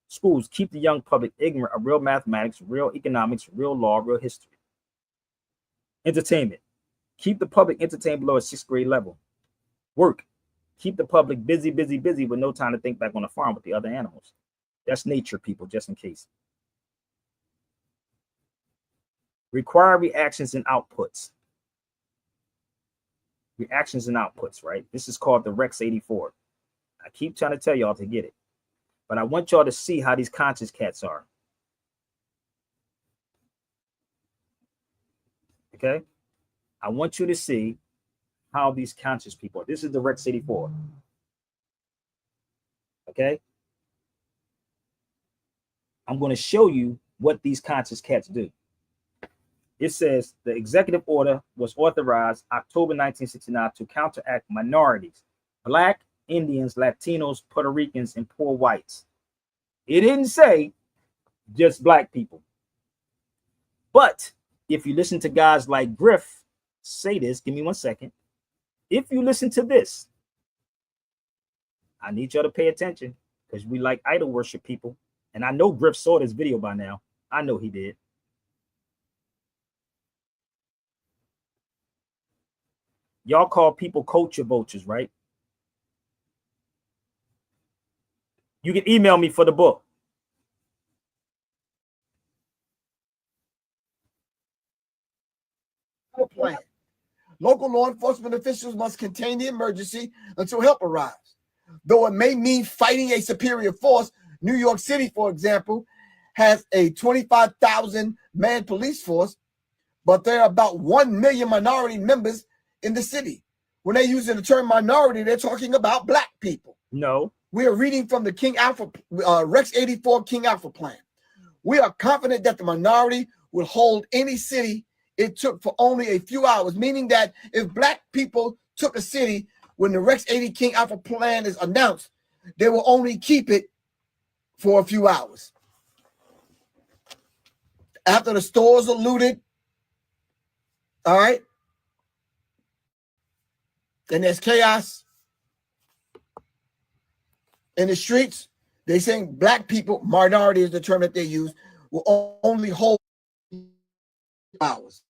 Schools keep the young public ignorant of real mathematics, real economics, real law, real history. Entertainment, keep the public entertained below a 6th grade level. Work, keep the public busy, busy, busy with no time to think back on the farm with the other animals. That's nature, people, just in case. Require reactions and outputs. Reactions and outputs, right? This is called the Rex 84. I keep trying to tell y'all to get it, but I want y'all to see how these conscious cats are. Okay? I want you to see how these conscious people are. This is the Rex 84. Okay? I'm going to show you what these conscious cats do. It says the executive order was authorized October 1969 to counteract minorities, Black, Indians, Latinos, Puerto Ricans, and poor whites. It didn't say just Black people. But if you listen to guys like Griff say this, give me 1 second. If you listen to this, I need y'all to pay attention because we like idol worship people. And I know Griff saw this video by now. I know he did. Y'all call people culture vultures, right? You can email me for the book. Plan. Local law enforcement officials must contain the emergency until help arrives. Though it may mean fighting a superior force, New York City, for example, has a 25,000-man police force, but there are about 1 million minority members in the city. When they're using the term minority, they're talking about Black people. No. We are reading from the King Alpha, Rex 84 King Alpha plan. We are confident that the minority will hold any city it took for only a few hours, meaning that if Black people took a city when the Rex 80 King Alpha plan is announced, they will only keep it for a few hours. After the stores are looted, all right, and there's chaos in the streets, they saying Black people, minority is the term that they use, will only hold hours.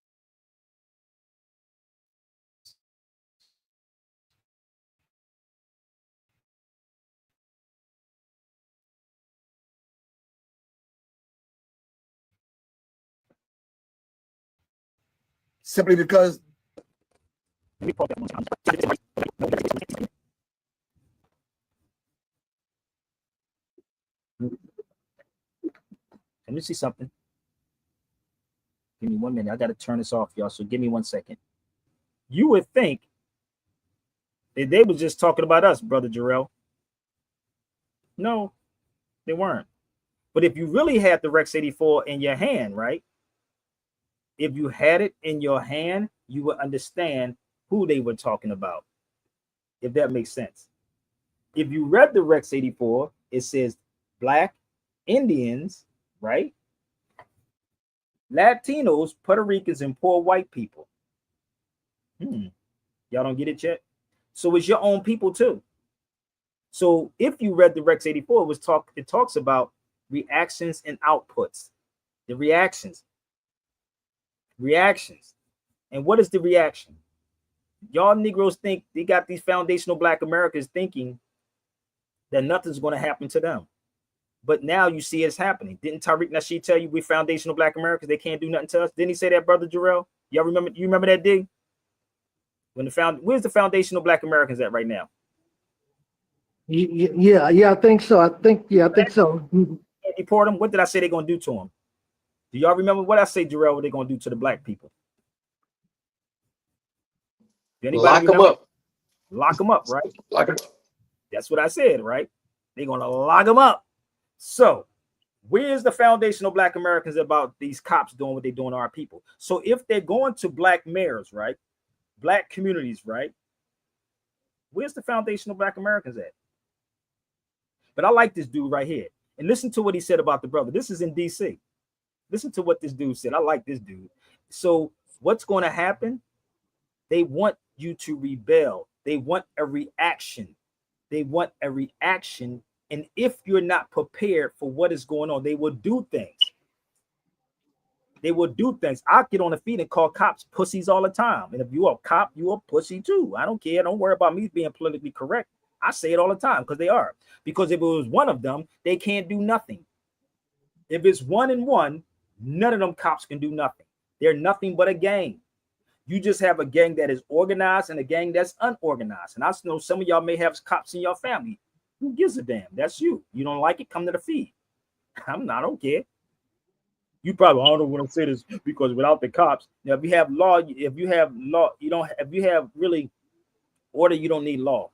Simply because let me see something. Give me 1 minute. I got to turn this off, y'all. So give me 1 second. You would think that they were just talking about us, Brother Jarrell. No, they weren't. But if you really had the Rex 84 in your hand, right? If you had it in your hand, you would understand who they were talking about, if that makes sense. If you read the Rex 84, it says Black, Indians, right? Latinos, Puerto Ricans, and poor white people. Y'all don't get it yet? So it's your own people too. So if you read the Rex 84, it talks about reactions and outputs. The reactions. And what is the reaction? Y'all Negroes think they got these foundational Black Americans thinking that nothing's going to happen to them. But now you see it's happening. Didn't Tariq Nasheed tell you we foundational Black Americans? They can't do nothing to us. Didn't he say that, Brother Jarrell? Y'all remember? You remember that day? Where's the foundational Black Americans at right now? Yeah, I think so. I think so. Deport them. What did I say they're gonna do to them? Do y'all remember what I say, Jarrell? What they're gonna do to the Black people? Lock them up. Lock them up, right? Lock them up. That's what I said, right? They're gonna lock them up. So where's the foundational Black Americans about these cops doing what they're doing to our people? So if they're going to Black mayors, right? Black communities, right? Where's the foundational Black Americans at? But I like this dude right here. And listen to what he said about the brother. This is in DC. Listen to what this dude said. I like this dude. So what's going to happen? They want you to rebel. They want a reaction. They want a reaction. And if you're not prepared for what is going on, they will do things. They will do things. I get on the feet and call cops pussies all the time. And if you're a cop, you're a pussy too. I don't care. Don't worry about me being politically correct. I say it all the time because they are. Because if it was one of them, they can't do nothing. If it's 1 and 1, none of them cops can do nothing. They're nothing but a gang. You just have a gang that is organized and a gang that's unorganized. And I know some of y'all may have cops in your family. Who gives a damn? That's you. You don't like it? Come to the feed. I don't care. You probably, I don't know what I'm saying is because without the cops, now if you have law, you don't. If you have really order, you don't need law.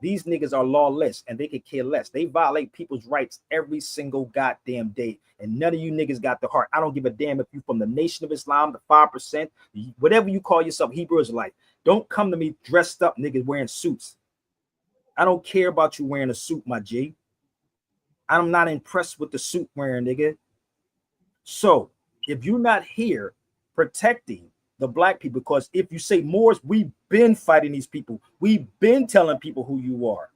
These niggas are lawless and they could care less. They violate people's rights every single goddamn day. And none of you niggas got the heart. I don't give a damn if you from the Nation of Islam, the 5%, whatever you call yourself, Hebrew Israelite. Don't come to me dressed up niggas wearing suits. I don't care about you wearing a suit, my G. I'm not impressed with the suit wearing, nigga. So if you're not here protecting the black people, because if you say Moors, we've been fighting these people. We've been telling people who you are,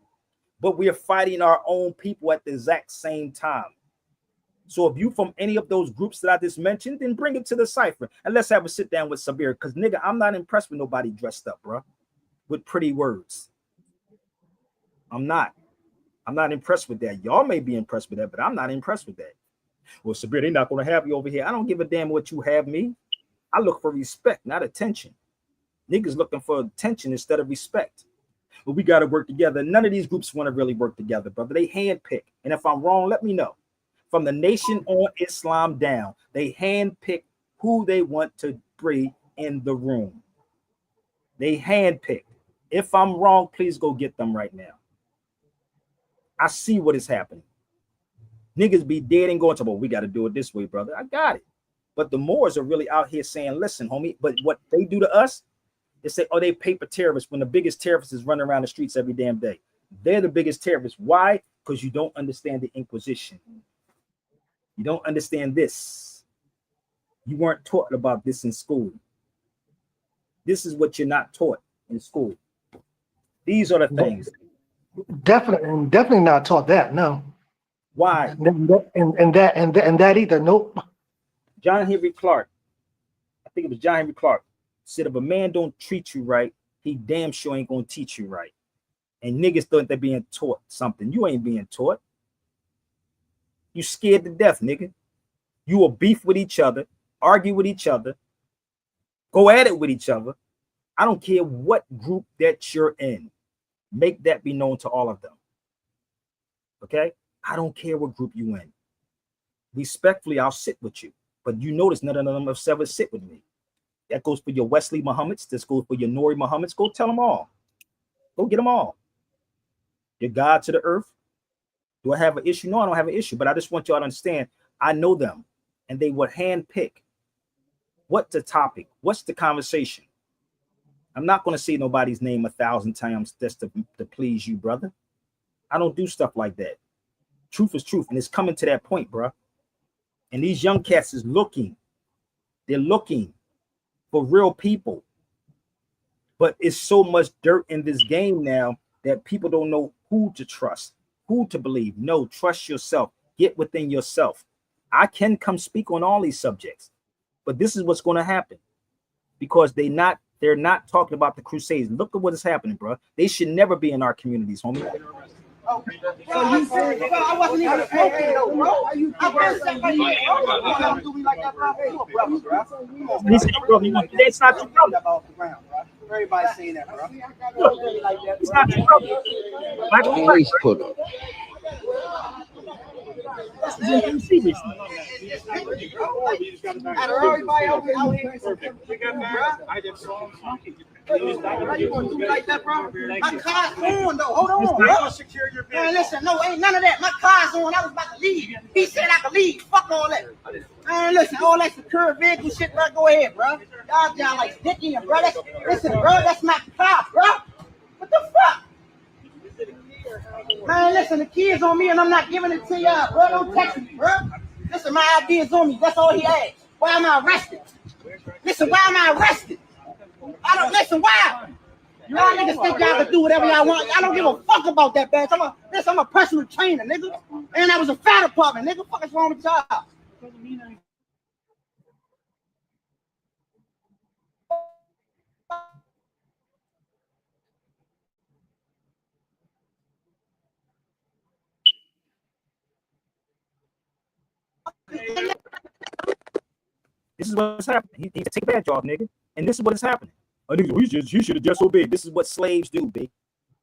but we are fighting our own people at the exact same time. So if you from any of those groups that I just mentioned, then bring it to the cipher and let's have a sit down with Sabir. Because nigga, I'm not impressed with nobody dressed up, bro, with pretty words. I'm not impressed with that. Y'all may be impressed with that, but I'm not impressed with that. Well, Sabir, they're not going to have you over here. I don't give a damn what you have me. I look for respect, not attention. Niggas looking for attention instead of respect. But we got to work together. None of these groups want to really work together, brother. They handpick. And if I'm wrong, let me know. From the Nation on Islam down, they handpick who they want to bring in the room. They handpick. If I'm wrong, please go get them right now. I see what is happening. Niggas be dead and going to, well, we got to do it this way, brother. I got it. But the Moors are really out here saying, listen, homie, but what they do to us, they say, oh, they paper terrorists when the biggest terrorists is running around the streets every damn day. They're the biggest terrorists. Why? Because you don't understand the Inquisition. You don't understand this. You weren't taught about this in school. This is what you're not taught in school. These are the things. Definitely not taught that. No. Why? And that either. Nope. John Henry Clark, I think it was John Henry Clark, said if a man don't treat you right, he damn sure ain't gonna teach you right. And niggas think they're being taught something. You ain't being taught. You scared to death, nigga. You will beef with each other, argue with each other, go at it with each other. I don't care what group that you're in. Make that be known to all of them. Okay? I don't care what group you in. Respectfully, I'll sit with you. But you notice none of them have ever sit with me. That goes for your Wesley Muhammads. This goes for your Nori Muhammads. Go tell them all. Go get them all. Your God to the earth. Do I have an issue? No, I don't have an issue. But I just want y'all to understand, I know them. And they would handpick. What's the topic? What's the conversation? I'm not going to say nobody's name 1,000 times just to please you, brother. I don't do stuff like that. Truth is truth. And it's coming to that point, bro. And these young cats is looking. They're looking for real people. But it's so much dirt in this game now that people don't know who to trust, who to believe. No, trust yourself. Get within yourself. I can come speak on all these subjects, but this is what's going to happen because they're not talking about the Crusades. Look at what is happening, bro. They should never be in our communities, homie. So you said, bro, I wasn't even smoking though, bro. I was saying, bro, you don't do me like that, bro. You a brother, bro. That's not your brother. Everybody's saying that, bro. It's not your brother. Always put up. Everybody out here. How you gonna do me like that, bro? My car's on though. Hold on, bro. Man, listen, no, ain't none of that. My car's on. I was about to leave. He said I could leave. Fuck all that. Man, listen, all that secure vehicle shit, bro. Go ahead, bro. Y'all down like Dickie and bro. Listen, bro, that's my car, bro. What the fuck? Man, listen, the key's on me and I'm not giving it to y'all, bro. Don't text me, bro. Listen, my ID is on me. That's all he asked. Why am I arrested? Listen, why am I arrested? I don't listen. Why? Y'all niggas think y'all can do whatever y'all want. I don't give a fuck about that badge. I'm a personal trainer, nigga. And I was a fire department, nigga. What is wrong with y'all? This is what's happening. He take a bad job, nigga. And this is what is happening. Oh, nigga, he should have just obeyed. This is what slaves do, big.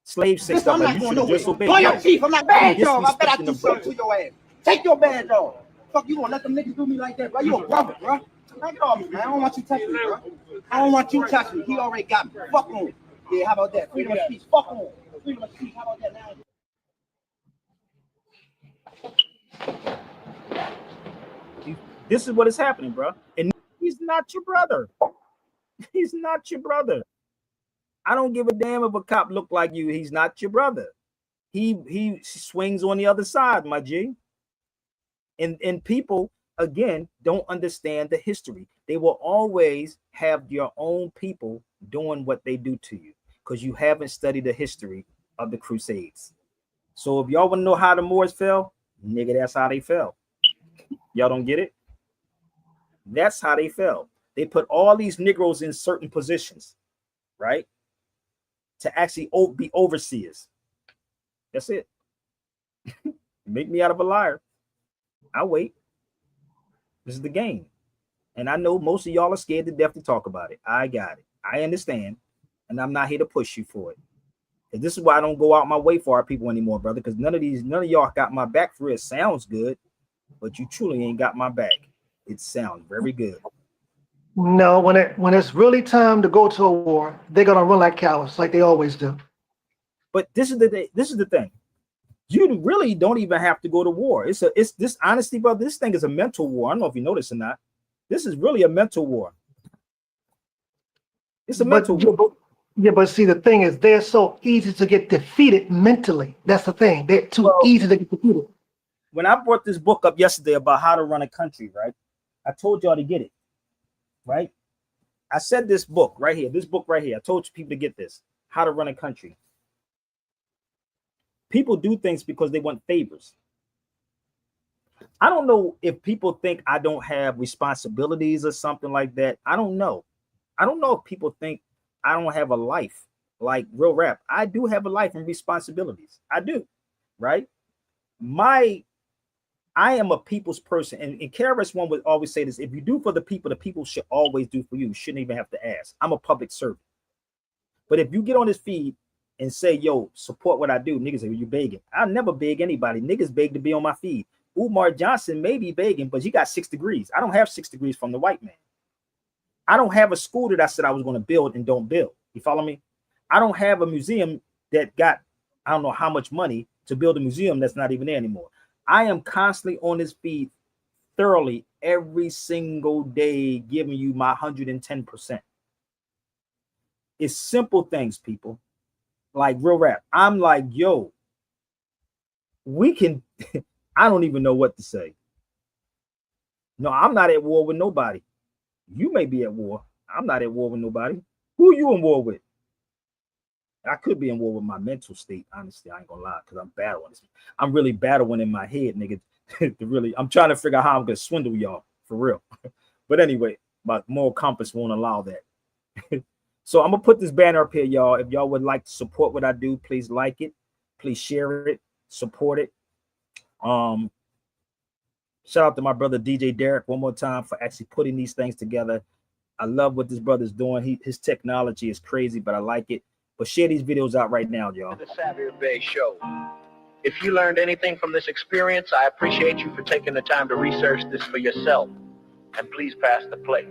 Slaves say stuff like, you should have just obeyed. Blow your teeth. I'm like, badge off. I bet I do something to your ass. Take your badge off. Fuck, you gonna let them niggas do me like that, bro? You a brother, bro. Knock it off me, man. I don't want you touching me, bro. I don't want you touching me. He already got me. Fuck on. Yeah, how about that? Freedom of speech. Fuck on. Freedom of speech. How about that now? This is what is happening, bro. And he's not your brother. He's not your brother. I don't give a damn if a cop look like you. He's not your brother. He swings on the other side, my G. And people, again, don't understand the history. They will always have your own people doing what they do to you because you haven't studied the history of the Crusades. So if y'all want to know how the Moors fell, nigga, that's how they fell. Y'all don't get it? That's how they fell. They put all these Negroes in certain positions, right? To actually be overseers. That's it. Make me out of a liar. I'll wait. This is the game. And I know most of y'all are scared to death to talk about it. I got it. I understand. And I'm not here to push you for it. And this is why I don't go out my way for our people anymore, brother, because none of y'all got my back for it. It sounds good, but you truly ain't got my back. It sounds very good. No, when it's really time to go to a war, they're gonna run like cowards, like they always do. But this is the thing. You really don't even have to go to war. It's this honesty, brother. This thing is a mental war. I don't know if you know this or not. This is really a mental war. It's a mental war. Yeah, but see, the thing is, they're so easy to get defeated mentally. That's the thing. They're too easy to get defeated. When I brought this book up yesterday about how to run a country, right? I told y'all to get it, right? I said this book right here, I told you people to get this, how to run a country. People do things because they want favors. I don't know if people think I don't have responsibilities or something like that. I don't know. I don't know if people think I don't have a life like real rap. I do have a life and responsibilities. I do, right? I am a people's person. And KRS-One would always say this: if you do for the people should always do for you. You shouldn't even have to ask. I'm a public servant. But if you get on this feed and say, yo, support what I do, niggas say, well, you begging. I never beg anybody. Niggas beg to be on my feed. Umar Johnson may be begging, but he got 6 degrees. I don't have 6 degrees from the white man. I don't have a school that I said I was going to build and don't build. You follow me? I don't have a museum that got, I don't know how much money to build a museum that's not even there anymore. I am constantly on this feed thoroughly every single day, giving you my 110%. It's simple things, people. Like real rap. I'm like, yo, we can, I don't even know what to say. No, I'm not at war with nobody. You may be at war. I'm not at war with nobody. Who are you in war with? I could be in war with my mental state. Honestly, I ain't gonna lie, because I'm battling this. I'm really battling in my head, nigga. I'm trying to figure out how I'm gonna swindle y'all for real. But anyway, my moral compass won't allow that. So I'm gonna put this banner up here, y'all. If y'all would like to support what I do, please like it, please share it, support it. Shout out to my brother DJ Derek one more time for actually putting these things together. I love what this brother's doing. His technology is crazy, but I like it. But share these videos out right now, y'all. The Savvy Bay Show. If you learned anything from this experience, I appreciate you for taking the time to research this for yourself. And please pass the plate.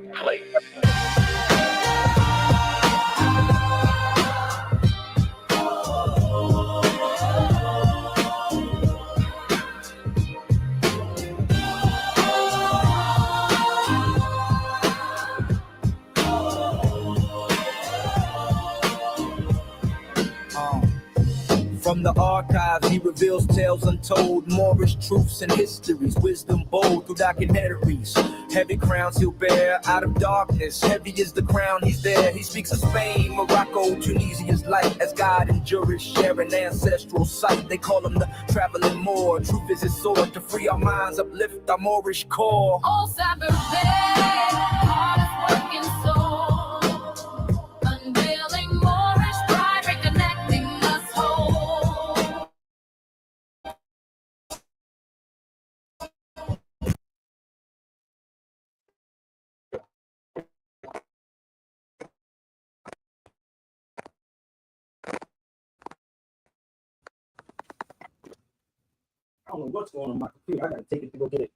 From From the archives, he reveals tales untold, Moorish truths and histories, wisdom bold through documentaries. Heavy crowns he'll bear out of darkness. Heavy is the crown, he's there. He speaks of Spain, Morocco, Tunisia's light. As God and jurists share an ancestral sight. They call him the traveling Moor. Truth is his sword to free our minds, uplift our Moorish core. Oh, Saturday, hardest working soul, unveiling Moorish pride, reconnecting us whole. I don't know what's going on with my computer. I gotta take it to go get it.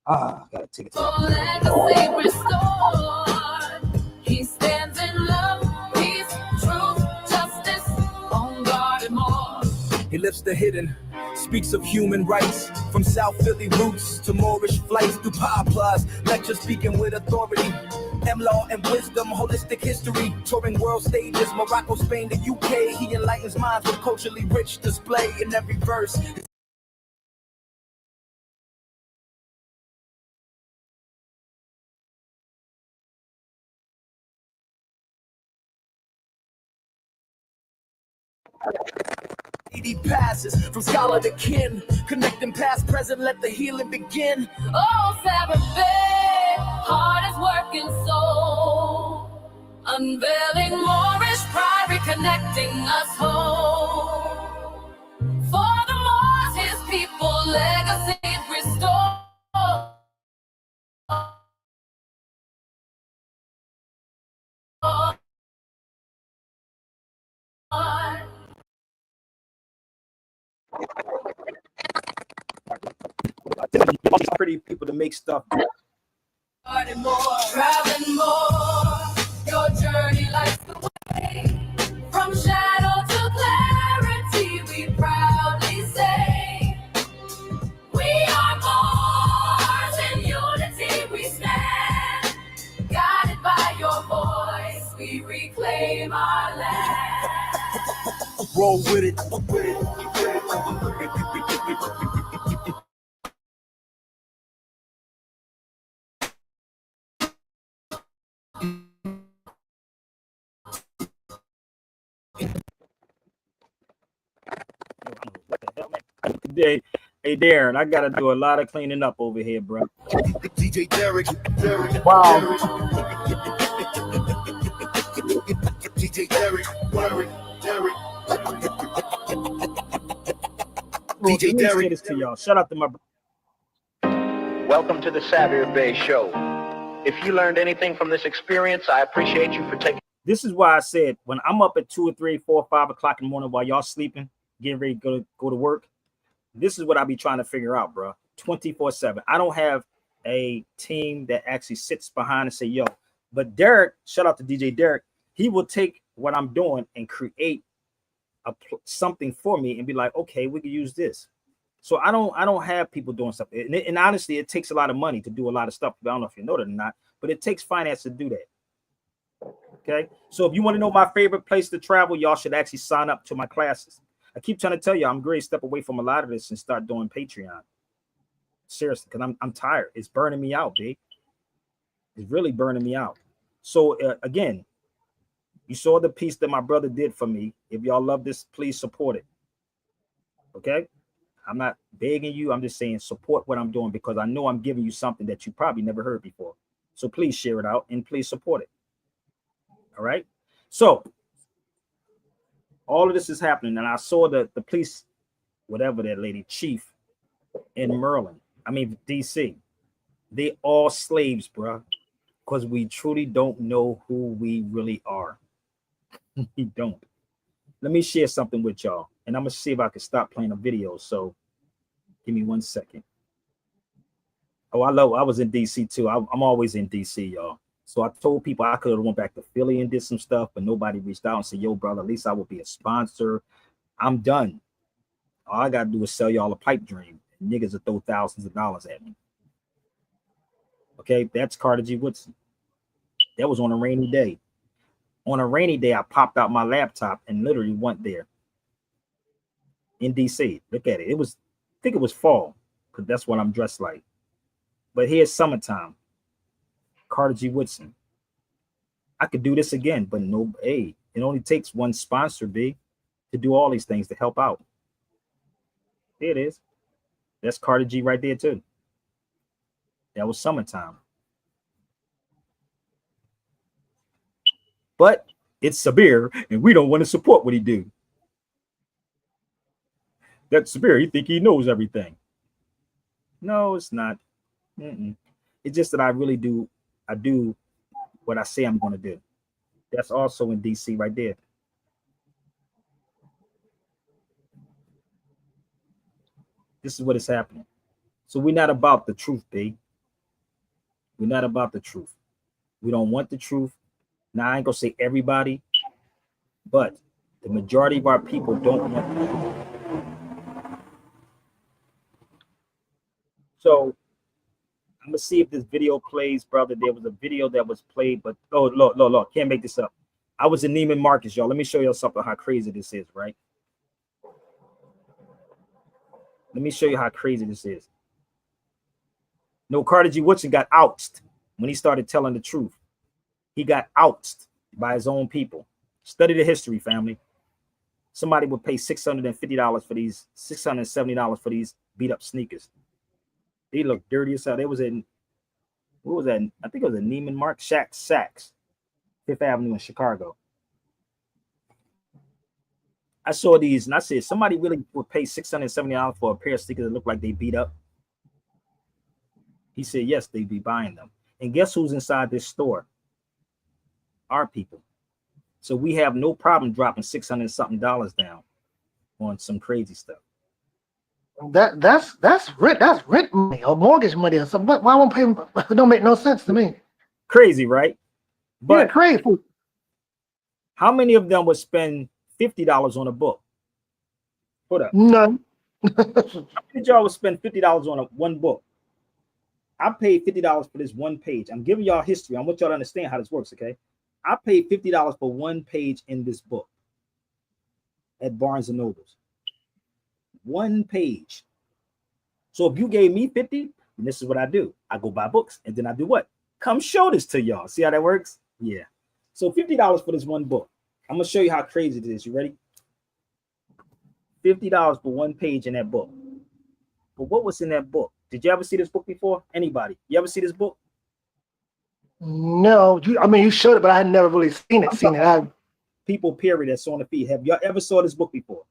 I gotta take it. For legacy restored, he stands in love, peace, truth, justice, on guard and more. He lifts the hidden, speaks of human rights. From South Philly roots to Moorish flights through Power Plus. Lecture speaking with authority. M-law and wisdom, holistic history. Touring world stages, Morocco, Spain, the UK. He enlightens minds with culturally rich display in every verse. He passes from scholar to kin, connecting past, present, let the healing begin. Oh, Saturday, hardest working soul, unveiling Moorish pride, reconnecting us whole. For the Moors, his people, legacy restored. Pretty people to make stuff. Traveling more, your journey lights the way. From shadow to clarity, we proudly say, we are Moors, in unity we stand. Guided by your voice, we reclaim our land. Roll with it. Hey, Darren, I gotta do a lot of cleaning up over here, bro. DJ Derek. Wow. DJ Derek. Let me say this to y'all. Shout out to my brother. Welcome to the Savio Bay Show. If you learned anything from this experience, I appreciate you for taking. This is why I said when I'm up at 2 or 3, 4, 5 o'clock in the morning while y'all sleeping, getting ready to go to work. This is what I be trying to figure out, bro. 24/7. I don't have a team that actually sits behind and say, yo, but Derek, shout out to DJ Derek, he will take what I'm doing and create something for me and be like, okay, we can use this. So I don't have people doing something. And honestly, it takes a lot of money to do a lot of stuff. I don't know if you know that or not, but it takes finance to do that. Okay. So if you want to know my favorite place to travel, y'all should actually sign up to my classes. I keep trying to tell you, I'm great. Step away from a lot of this and start doing Patreon. Seriously, because I'm tired. It's burning me out, big. It's really burning me out. So again, you saw the piece that my brother did for me. If y'all love this, please support it. Okay. I'm not begging you. I'm just saying support what I'm doing because I know I'm giving you something that you probably never heard before. So please share it out and please support it. All right. So all of this is happening. And I saw the police, whatever that lady, chief in Maryland, DC. They all slaves, bro. Because we truly don't know who we really are. We don't. Let me share something with y'all. And I'm going to see if I can stop playing a video. So give me 1 second. Oh, I was in DC too. I'm always in DC, y'all. So I told people I could have went back to Philly and did some stuff, but nobody reached out and said, yo, brother, at least I will be a sponsor. I'm done. All I got to do is sell y'all a pipe dream. And niggas will throw thousands of dollars at me. Okay, that's Carter G. Woodson. That was on a rainy day. On a rainy day, I popped out my laptop and literally went there. in DC. Look at it. I think it was fall, because that's what I'm dressed like. But here's summertime. Carter G. Woodson. I could do this again, but no, hey, it only takes one sponsor, B, to do all these things to help out. There it is. That's Carter G right there, too. That was summertime. But it's Sabir, and we don't want to support what he do. That's Sabir. He think he knows everything. No, it's not. It's just that I do what I say I'm going to do. That's also in DC right there. This is what is happening. So we're not about the truth, B. We're not about the truth. We don't want the truth. Now, I ain't going to say everybody, but the majority of our people don't want the truth. So I'm going to see if this video plays, brother. There was a video that was played, but oh, look, can't make this up. I was in Neiman Marcus, y'all. Let me show y'all something, how crazy this is, right? Let me show you how crazy this is. No, Carter G. Woodson got ousted when he started telling the truth. He got ousted by his own people. Study the history, family. Somebody would pay $650 for these, $670 for these beat up sneakers. They look dirty as hell. They was in, what was that? I think it was a Neiman Marcus, Saks, Fifth Avenue in Chicago. I saw these and I said, somebody really would pay $670 for a pair of sneakers that look like they beat up. He said, yes, they'd be buying them. And guess who's inside this store? Our people. So we have no problem dropping $600 something down on some crazy stuff. That's rent money or mortgage money or something. Why won't pay? It don't make no sense to me. Crazy, right? But yeah, crazy. How many of them would spend $50 on a book? Hold up. None. How many of y'all would spend $50 on one book? I paid $50 for this one page. I'm giving y'all history. I want y'all to understand how this works, okay? I paid $50 for one page in this book at Barnes and Nobles. One page. So if you gave me 50, and this is what I do. I go buy books, and then I do what? Come show this to y'all. See how that works? Yeah. So $50 for this one book. I'm going to show you how crazy it is. You ready? $50 for one page in that book. But what was in that book? Did you ever see this book before? Anybody? You ever see this book? No. I mean, you showed it, but I had never really seen it. People, period, that's on the feed. Have y'all ever saw this book before?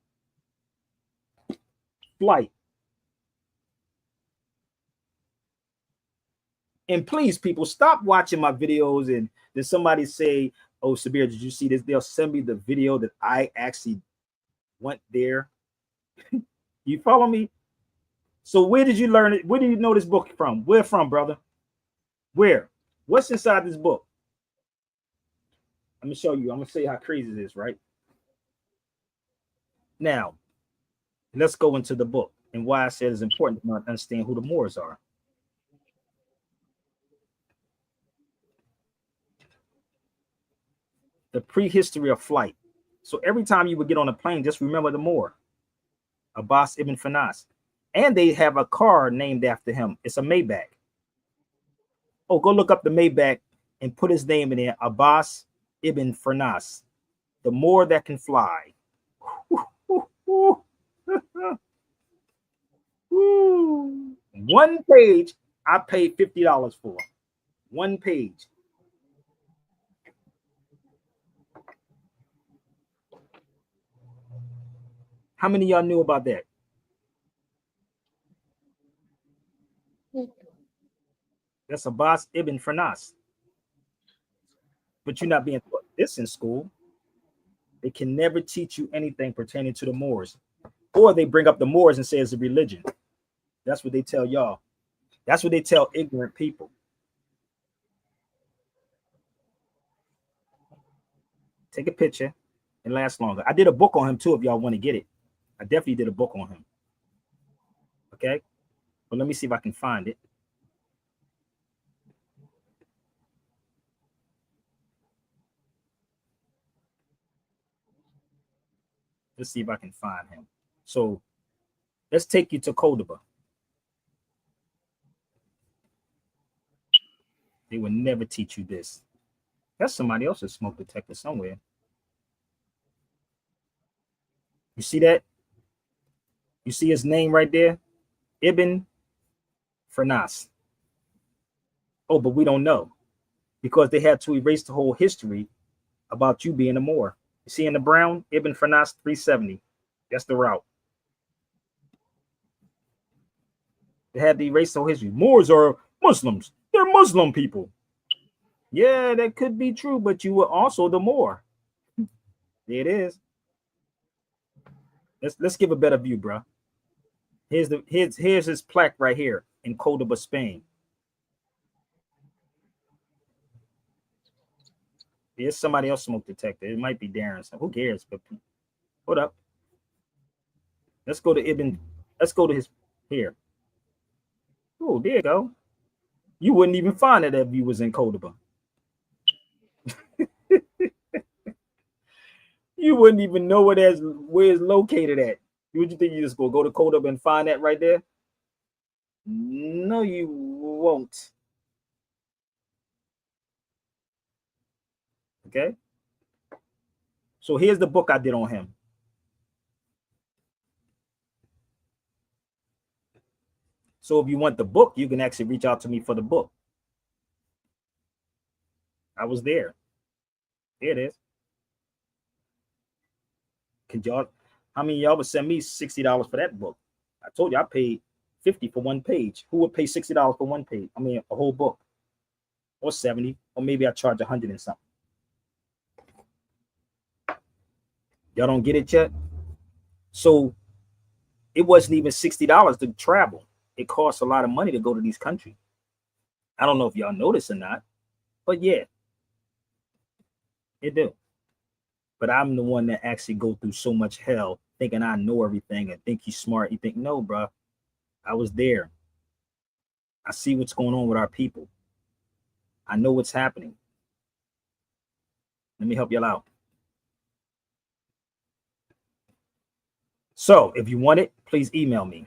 Flight. And please, people, stop watching my videos and then somebody say, oh, Sabir, did you see this? They'll send me the video that I actually went there. You follow me? So where did you learn it? Where do you know this book from? Where from, brother? Where? What's inside this book? I'm going to show you. I'm going to show you how crazy it is, right? Now, let's go into the book and why I said it's important to understand who the Moors are. The prehistory of flight. So every time you would get on a plane, just remember the Moor, Abbas ibn Firnas. And they have a car named after him. It's a Maybach. Oh, go look up the Maybach and put his name in there, Abbas ibn Firnas, the Moor that can fly. One page I paid $50 for. One page. How many of y'all knew about that? That's Abbas ibn Firnas. But you're not being taught this in school. They can never teach you anything pertaining to the Moors. Or they bring up the Moors and say it's a religion. That's what they tell y'all. That's what they tell ignorant people. Take a picture and last longer. I did a book on him too if y'all want to get it. I definitely did a book on him. Okay? But let me see if I can find it. Let's see if I can find him. So Let's take you to Cordoba. They would never teach you this. That's somebody else's smoke detector somewhere. You see that? You see his name right there? Ibn Fernas. Oh, but we don't know because they had to erase the whole history about you being a Moor. You see in the brown, Ibn Fernas 370. That's the route. They had to erase the whole history. Moors are Muslims. They're Muslim people. Yeah, that could be true, but you were also the Moor. There it is. Let's give a better view, bro. Here's his plaque right here in Cordoba, Spain. There's somebody else smoke detector. It might be Darren. So who cares? But hold up. Let's go to Ibn. Let's go to his here. Oh, there you go. You wouldn't even find it if you was in Cordoba. You wouldn't even know where it's located at. Would you think you just go to Cordoba and find that right there? No, you won't. Okay. So here's the book I did on him. So if you want the book, you can actually reach out to me for the book. I was there. Here it is. Could y'all, how many of y'all would send me $60 for that book? I told you I paid $50 for one page. Who would pay $60 for one page? I mean, a whole book, or 70, or maybe I charge 100 and something. Y'all don't get it yet? So it wasn't even $60 to travel. It costs a lot of money to go to these countries. I don't know if y'all notice or not, but yeah, it do. But I'm the one that actually go through so much hell thinking I know everything and think you're smart. You think, no, bro, I was there. I see what's going on with our people. I know what's happening. Let me help y'all out. So if you want it, please email me.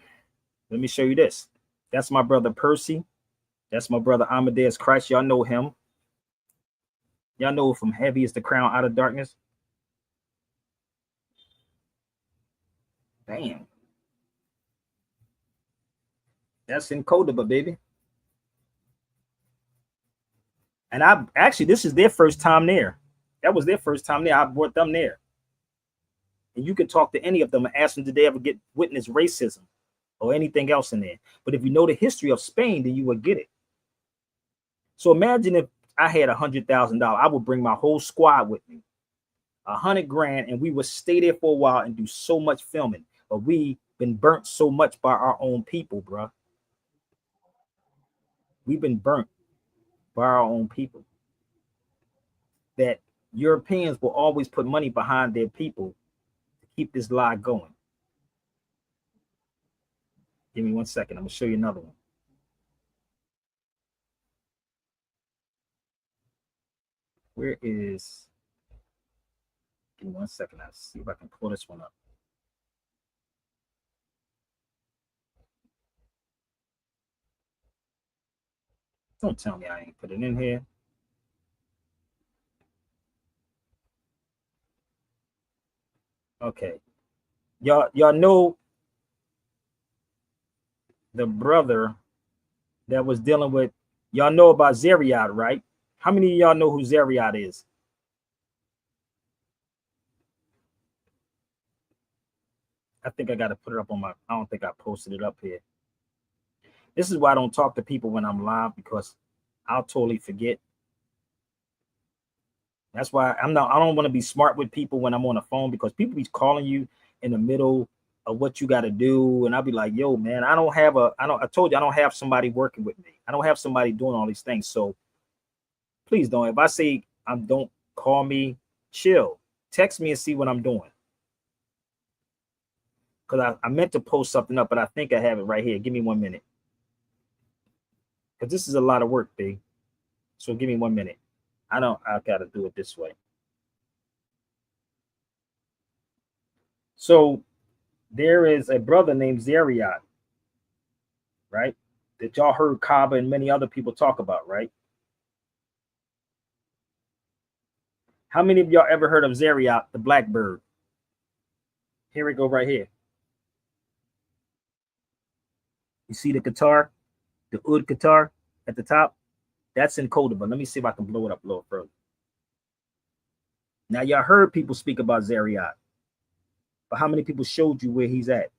Let me show you this. That's my brother Percy. That's my brother Amadeus Christ. Y'all know him. Y'all know from Heavy is the Crown Out of Darkness. Damn. That's in Cordoba, baby. And I actually, this is their first time there. That was their first time there. I brought them there. And you can talk to any of them and ask them, did they ever get witness racism or anything else in there? But if you know the history of Spain, then you would get it. So imagine if I had $100,000, I would bring my whole squad with me, $100 grand, and we would stay there for a while and do so much filming. But we been burnt so much by our own people, bro. We've been burnt by our own people. That Europeans will always put money behind their people to keep this lie going. Give me 1 second. I'm gonna show you another one. Where is? Give me 1 second. I'll see if I can pull this one up. Don't tell me I ain't put it in here. Okay. Y'all know the brother that was dealing with, y'all know about Zeriad, right? How many of y'all know who Zeriad is? I think I got to put it up on my, I don't think I posted it up here. This is why I don't talk to people when I'm live, because I'll totally forget. That's why I don't want to be smart with people when I'm on the phone, because people be calling you in the middle of what you got to do. And I'll be like, yo, man, I told you I don't have somebody working with me. I don't have somebody doing all these things. So please don't. If I say don't call me, chill. Text me and see what I'm doing. Because I meant to post something up, but I think I have it right here. Give me 1 minute. Because this is a lot of work, big. So give me 1 minute. I got to do it this way. So there is a brother named Zariat, right? That y'all heard Kaba and many other people talk about, right? How many of y'all ever heard of Zariat, the blackbird? Here we go right here. You see the guitar, the oud guitar at the top? That's in Cordoba. Let me see if I can blow it up a little further. Now, y'all heard people speak about Zariat, but how many people showed you where he's at?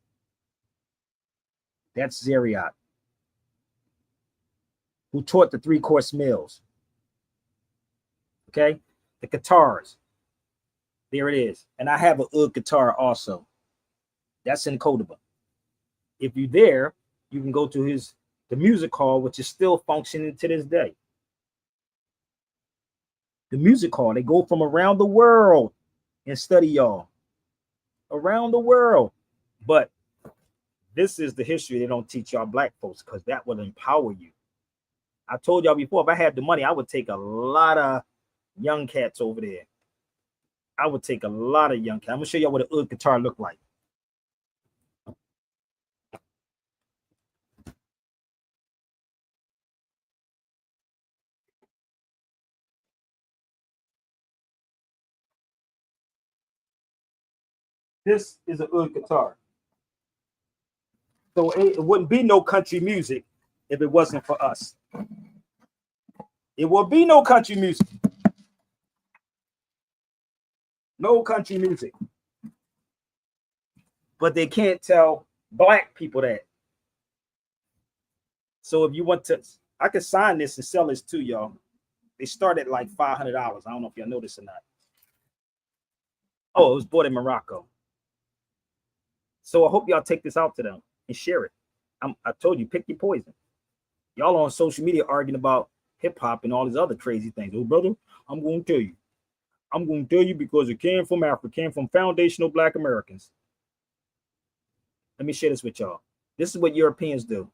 That's Zariat, who taught the 3-course meals. Okay? The guitars. There it is. And I have an oud guitar also. That's in Cordoba. If you're there, you can go to the music hall, which is still functioning to this day. The music hall, they go from around the world and study y'all. Around the world. But this is the history they don't teach y'all black folks, because that will empower you. I told y'all before, if I had the money, I would take a lot of young cats over there. I would take a lot of young cats. I'm going to show y'all what an oud guitar look like. This is an oud guitar. So it wouldn't be no country music if it wasn't for us. It will be no country music. No country music. But they can't tell black people that. So if you want to, I could sign this and sell this to y'all. They start at like $500. I don't know if y'all know this or not. Oh, it was bought in Morocco. So I hope y'all take this out to them and share it. I told you, pick your poison. Y'all on social media arguing about hip hop and all these other crazy things. Oh, brother, I'm going to tell you. I'm going to tell you because it came from Africa, came from foundational black Americans. Let me share this with y'all. This is what Europeans do.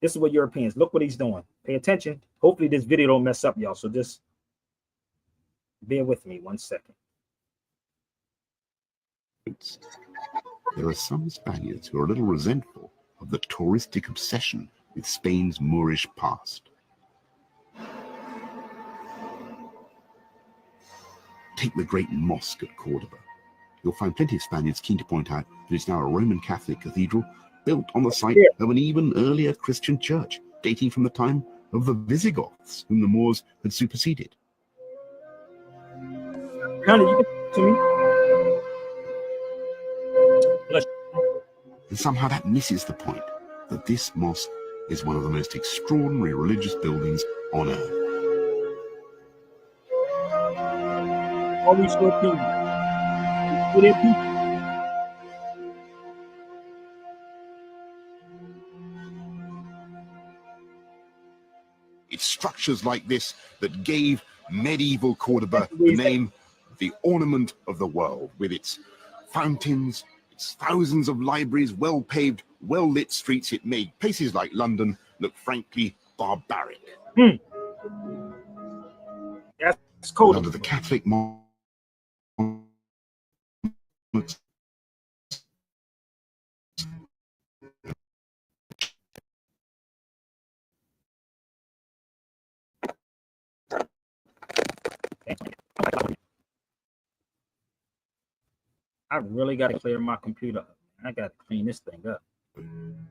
This is what Europeans, look what he's doing. Pay attention. Hopefully this video don't mess up, y'all. So just bear with me 1 second. There are some Spaniards who are a little resentful of the touristic obsession with Spain's Moorish past. Take the great mosque at Cordoba. You'll find plenty of Spaniards keen to point out that it's now a Roman Catholic cathedral built on the site of an even earlier Christian church, dating from the time of the Visigoths, whom the Moors had superseded. Honey, you can to me. And somehow that misses the point that this mosque is one of the most extraordinary religious buildings on earth. Always for people. It's structures like this that gave medieval Cordoba the name the ornament of the world, with its fountains, its thousands of libraries, well-paved, well-lit streets. It made places like London look frankly barbaric. That's cool. Under the Catholic I really got to clear my computer. I got to clean this thing up.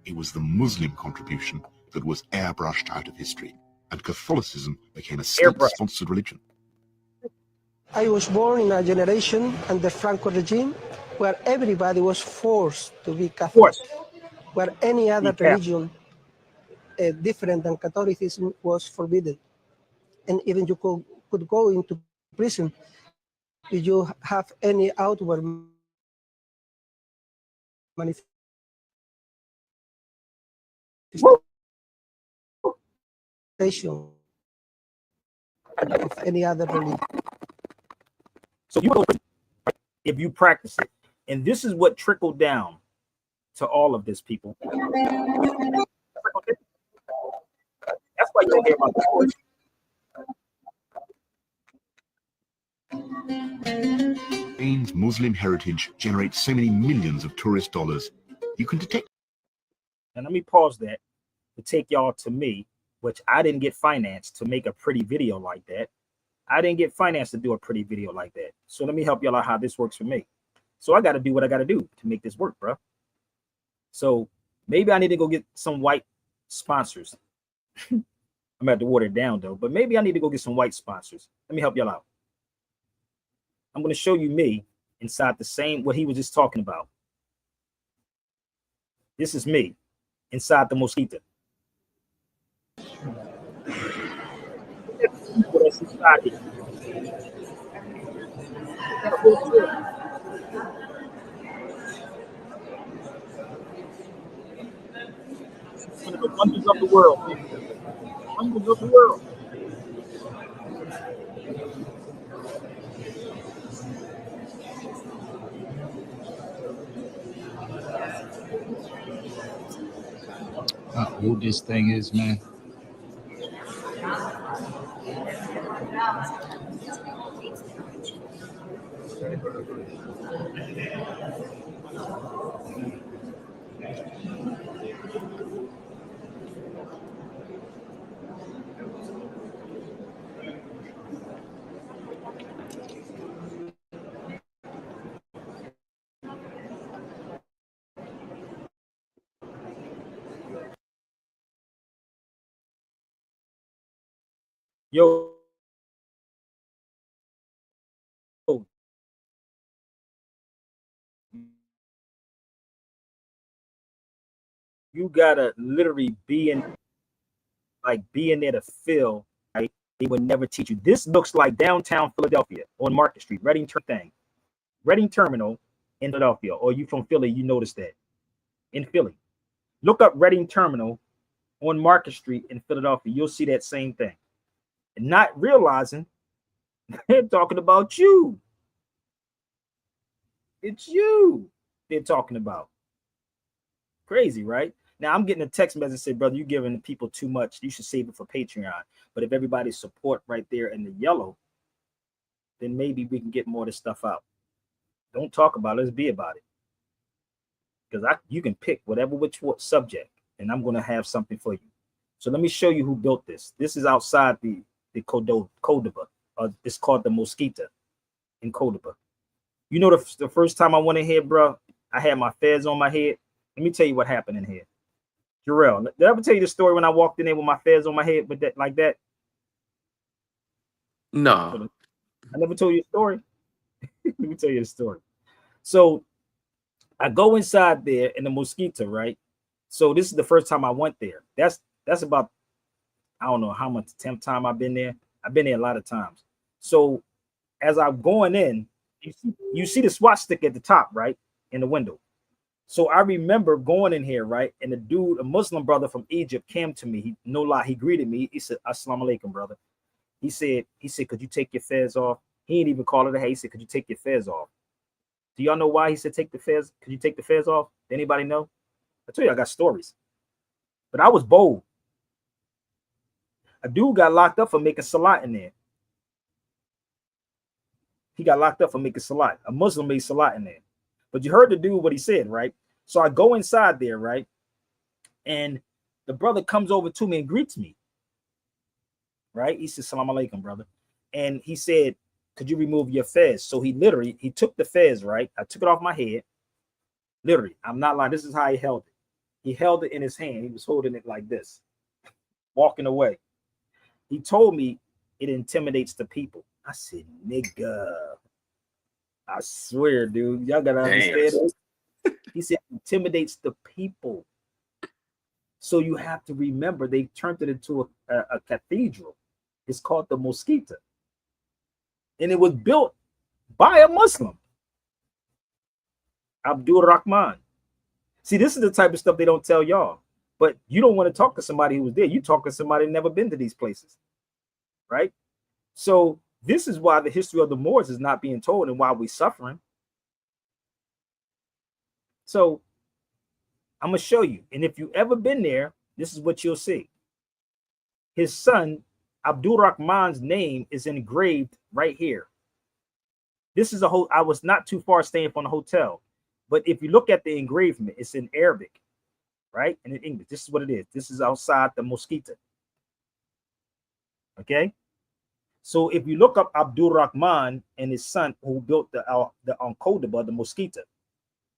It was the Muslim contribution that was airbrushed out of history, and Catholicism became a state-sponsored religion. I was born in a generation under Franco regime where everybody was forced to be Catholic, where any other religion different than Catholicism was forbidden. And even you could go into prison if you have any outward manifestation of any other religion. So you if you practice it, and this is what trickled down to all of this, people. That's why you don't hear about the story. Spain's Muslim heritage generates so many millions of tourist dollars. You can detect. And let me pause that to take y'all to me, which I didn't get financed to make a pretty video like that. I didn't get financed to do a pretty video like that. So let me help y'all out how this works for me. So I got to do what I got to do to make this work, bro. So maybe I need to go get some white sponsors. I'm gonna have to water it down though, but maybe I need to go get some white sponsors. Let me help y'all out. I'm going to show you me inside the same, what he was just talking about. This is me inside the mosquito. That's inside here. One of the wonders of the world. Wonders of the world. How old this thing is, man. Yo. You gotta literally be in there to feel, right? They would never teach you. This looks like downtown Philadelphia on Market Street, Reading Terminal in Philadelphia. Or you from Philly, you notice that in Philly. Look up Reading Terminal on Market Street in Philadelphia. You'll see that same thing. And not realizing they're talking about you. It's you they're talking about. Crazy, right? Now I'm getting a text message that said, brother, you're giving the people too much. You should save it for Patreon. But if everybody support right there in the yellow, then maybe we can get more of this stuff out. Don't talk about it. Let's be about it. Because you can pick what subject, and I'm going to have something for you. So let me show you who built this. This is outside the Córdoba. It's called the Mosquita in Córdoba. You know, the first time I went in here, bro, I had my fez on my head. Let me tell you what happened in here. Jarrell, did I ever tell you the story when I walked in there with my fez on my head with that like that? No. I never told you a story. Let me tell you the story. So I go inside there in the Mosquito, right? So this is the first time I went there. That's about, I don't know how much 10th time I've been there. I've been there a lot of times. So as I'm going in, you see the SWAT stick at the top, right? In the window. So I remember going in here, right? And the dude, a Muslim brother from Egypt, came to me. No lie, he greeted me. He said, "Assalamu alaikum, brother." He said, could you take your fez off? He ain't even call it a hey. He said, could you take your fez off? Do y'all know why he said take the fez? Could you take the fez off? Anybody know? I tell you, I got stories. But I was bold. A dude got locked up for making salat in there. He got locked up for making salat. A Muslim made salat in there. But you heard the dude what he said, right? So I go inside there, right? And the brother comes over to me and greets me, right? He says, "Salam alaikum, brother." And he said, "Could you remove your fez?" So he took the fez, right? I took it off my head. Literally, I'm not lying. This is how he held it. He held it in his hand. He was holding it like this, walking away. He told me it intimidates the people. I said, nigga, I swear, dude, y'all gotta understand it. He said it intimidates the people. So you have to remember they turned it into a cathedral. It's called the Mosquita. And it was built by a Muslim, Abdul Rahman. See, this is the type of stuff they don't tell y'all. But you don't want to talk to somebody who was there. You talk to somebody who never been to these places, right? So this is why the history of the Moors is not being told and why we're suffering. So I'm going to show you. And if you've ever been there, this is what you'll see. His son, Abdul Rahman's name is engraved right here. This is a whole. I was not too far staying from the hotel, but if you look at the engraving, it's in Arabic, right? And in English, this is what it is. This is outside the mosquito. Okay. So if you look up Abdul Rahman and his son who built the Cordoba, the mosquito,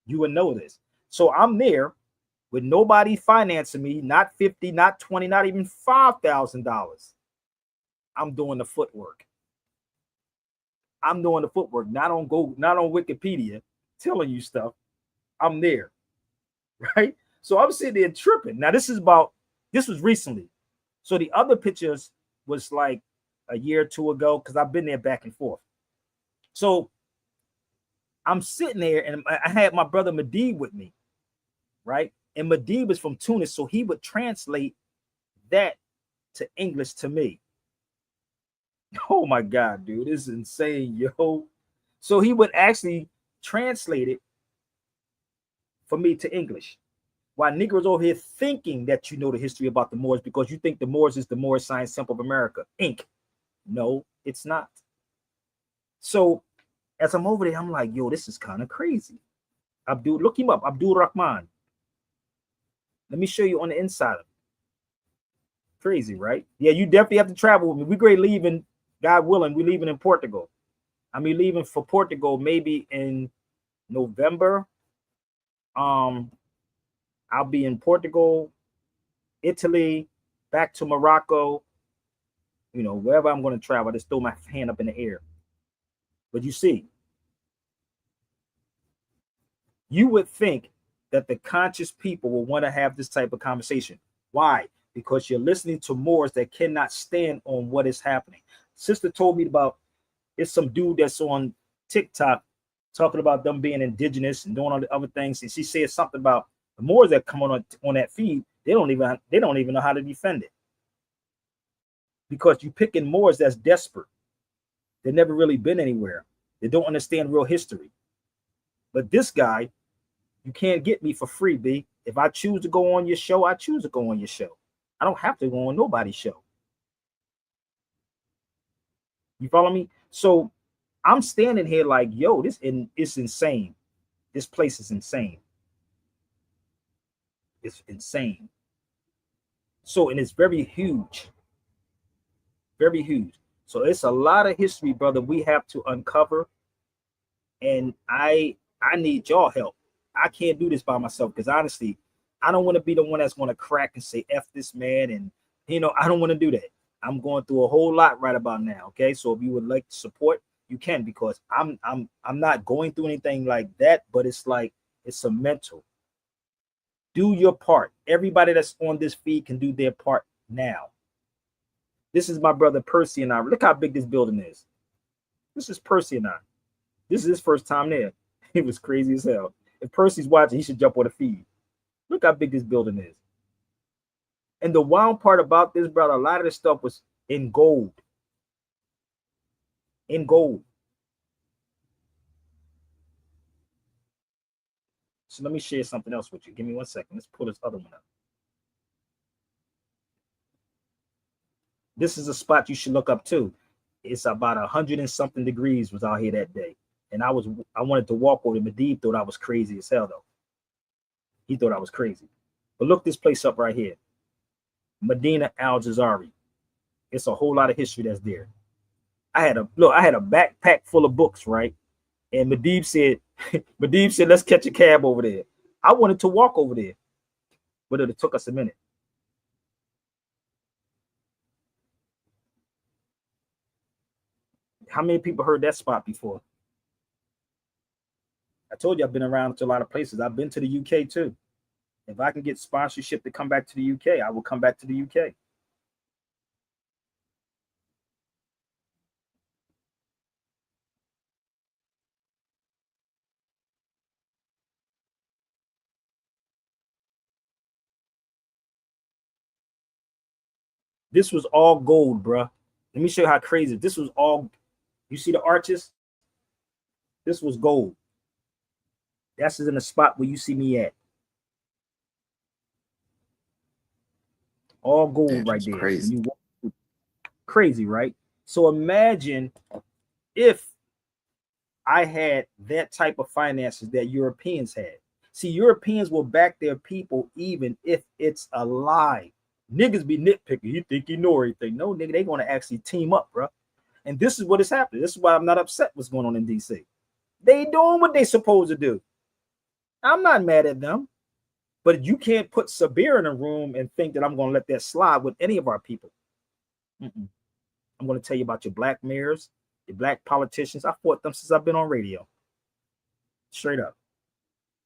you would know this. So I'm there with nobody financing me, not 50, not 20, not even $5,000. I'm doing the footwork. I'm doing the footwork, not on Wikipedia telling you stuff. I'm there, right? So I'm sitting there tripping. Now this was recently. So the other pictures was like a year or two ago because I've been there back and forth. So I'm sitting there and I had my brother Madib with me, right? And Madib is from Tunis, so he would translate that to English to me. Oh my God, dude, this is insane, yo. So he would actually translate it for me to English. While Negroes over here thinking that you know the history about the Moors because you think the Moors is the Moorish Science Temple of America, Inc. No, it's not. So as I'm over there, I'm like, yo, this is kind of crazy. Look him up, Abdul Rahman. Let me show you on the inside of it. Crazy, right? Yeah, you definitely have to travel with me. We're great leaving, God willing, we're leaving in Portugal. I mean, leaving for Portugal maybe in November. I'll be in Portugal, Italy, back to Morocco. You know, wherever I'm going to travel, I just throw my hand up in the air. But you see, you would think that the conscious people will want to have this type of conversation. Why? Because you're listening to Moors that cannot stand on what is happening. Sister told me about it's some dude that's on TikTok talking about them being indigenous and doing all the other things. And she said something about the Moors that come on that feed, they don't even know how to defend it. Because you're picking Moors that's desperate. They've never really been anywhere. They don't understand real history. But this guy, you can't get me for free, B. If I choose to go on your show, I choose to go on your show. I don't have to go on nobody's show. You follow me? So I'm standing here like, yo, it's insane. This place is insane. It's insane. So, and it's very huge. Very huge. So it's a lot of history, brother, we have to uncover. And I need your help. I can't do this by myself because honestly, I don't want to be the one that's going to crack and say F this man. And I don't want to do that. I'm going through a whole lot right about now. Okay. So if you would like to support, you can, because I'm not going through anything like that, but it's like it's a mental. Do your part. Everybody that's on this feed can do their part now. This is my brother Percy and I. Look how big this building is. This is Percy and I. This is his first time there. It was crazy as hell. If Percy's watching, he should jump on the feed. Look how big this building is. And the wild part about this, brother, a lot of this stuff was in gold. In gold. So let me share something else with you. Give me 1 second. Let's pull this other one up. This is a spot you should look up too. It's about 100 and something degrees was out here that day. And I wanted to walk over. Madib thought I was crazy as hell, though. He thought I was crazy. But look this place up right here. Medina Al-Jazari. It's a whole lot of history that's there. I had a backpack full of books, right? And Madib said, let's catch a cab over there. I wanted to walk over there, but it took us a minute. How many people heard that spot before? I told you I've been around to a lot of places. I've been to the UK too. If I can get sponsorship to come back to the UK, I will come back to the UK. This was all gold, bruh. Let me show you how crazy. This was all, you see the arches? This was gold. That's in the spot where you see me at. All gold right there. Crazy. Crazy, right? So imagine if I had that type of finances that Europeans had. See, Europeans will back their people even if it's a lie. Niggas be nitpicking. You think you know everything. No, nigga, they going to actually team up, bro. And this is what is happening. This is why I'm not upset what's going on in D.C. They doing what they supposed to do. I'm not mad at them. But you can't put Sabir in a room and think that I'm going to let that slide with any of our people. I'm going to tell you about your black mayors, your black politicians. I fought them since I've been on radio. Straight up.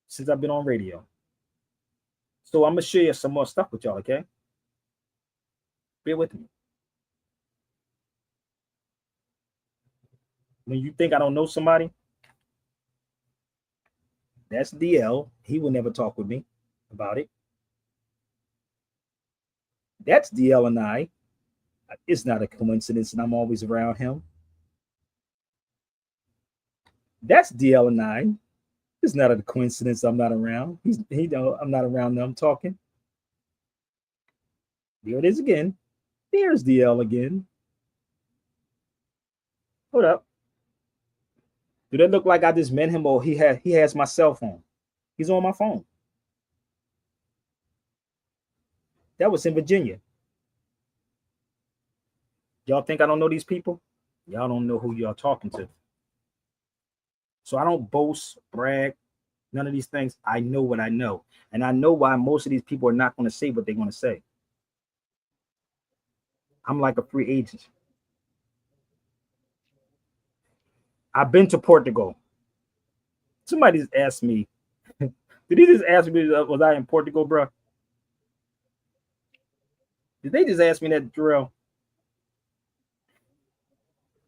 Since I've been on radio. So I'm going to share some more stuff with y'all, okay? Bear with me. When you think I don't know somebody, that's DL. He will never talk with me about it. That's DL and I. It's not a coincidence and I'm always around him. That's DL and I. It's not a coincidence I'm not around. I'm not around them talking. There it is again. There's DL again. Hold up. Do that look like I just met him or he has my cell phone? He's on my phone. That was in Virginia. Y'all think I don't know these people? Y'all don't know who y'all talking to. So I don't boast, brag, none of these things. I know what I know. And I know why most of these people are not going to say what they're going to say. I'm like a free agent. I've been to Portugal. Somebody just asked me, did he just ask me, was I in Portugal, bro? Did they just ask me that, Jarrell?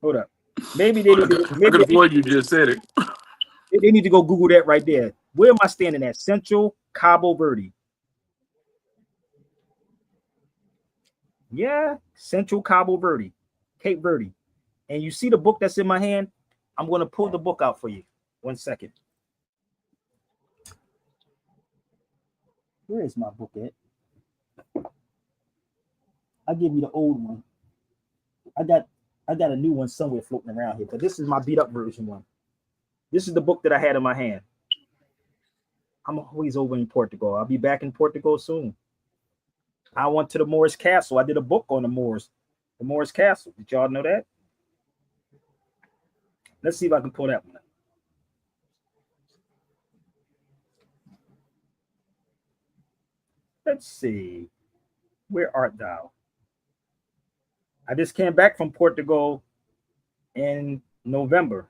Hold up. Maybe they need to. Maybe you just said it. They need to go Google that right there. Where am I standing at? Central Cabo Verde. Yeah, Central Cabo Verde, Cape Verde. And you see the book that's in my hand? I'm going to pull the book out for you. 1 second. Where is my book at? I'll give you the old one. I got a new one somewhere floating around here, but this is my beat up version one. This is the book that I had in my hand. I'm always over in Portugal. I'll be back in Portugal soon. I went to the Moorish Castle. I did a book on the Moorish Castle. Did y'all know that? Let's see if I can pull that one up. Let's see. Where art thou? I just came back from Portugal in November.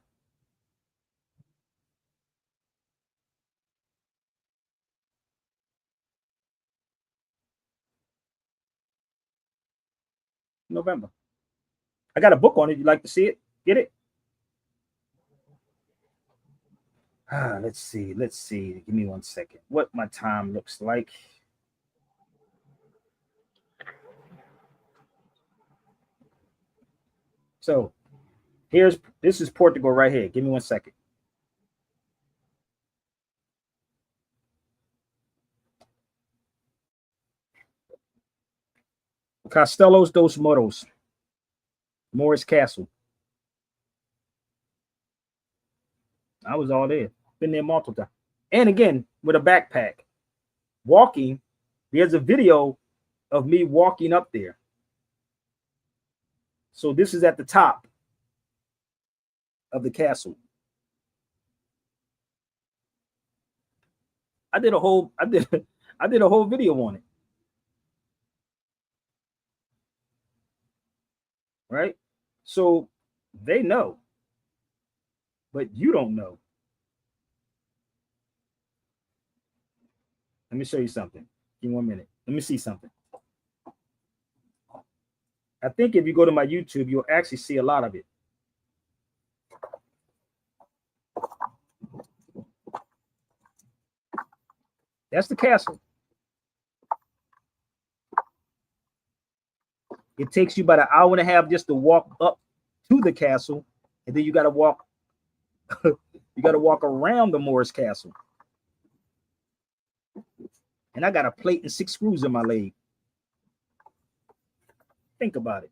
November. I got a book on it. You'd like to see it? Get it? Let's see. Give me 1 second. What my time looks like. So this is Portugal right here. Give me 1 second. Castelos dos Moros, Moorish Castle. I was all there. Been there multiple times. And again, with a backpack. Walking. There's a video of me walking up there. So this is at the top of the castle. I did a whole video on it. Right? So they know, but you don't know. Let me show you something. Give me 1 minute. Let me see something. I think if you go to my YouTube, you'll actually see a lot of it. That's the castle. It takes you about an hour and a half just to walk up to the castle, and then you got to walk. You got to walk around the Moorish Castle. And I got a plate and 6 screws in my leg. Think about it.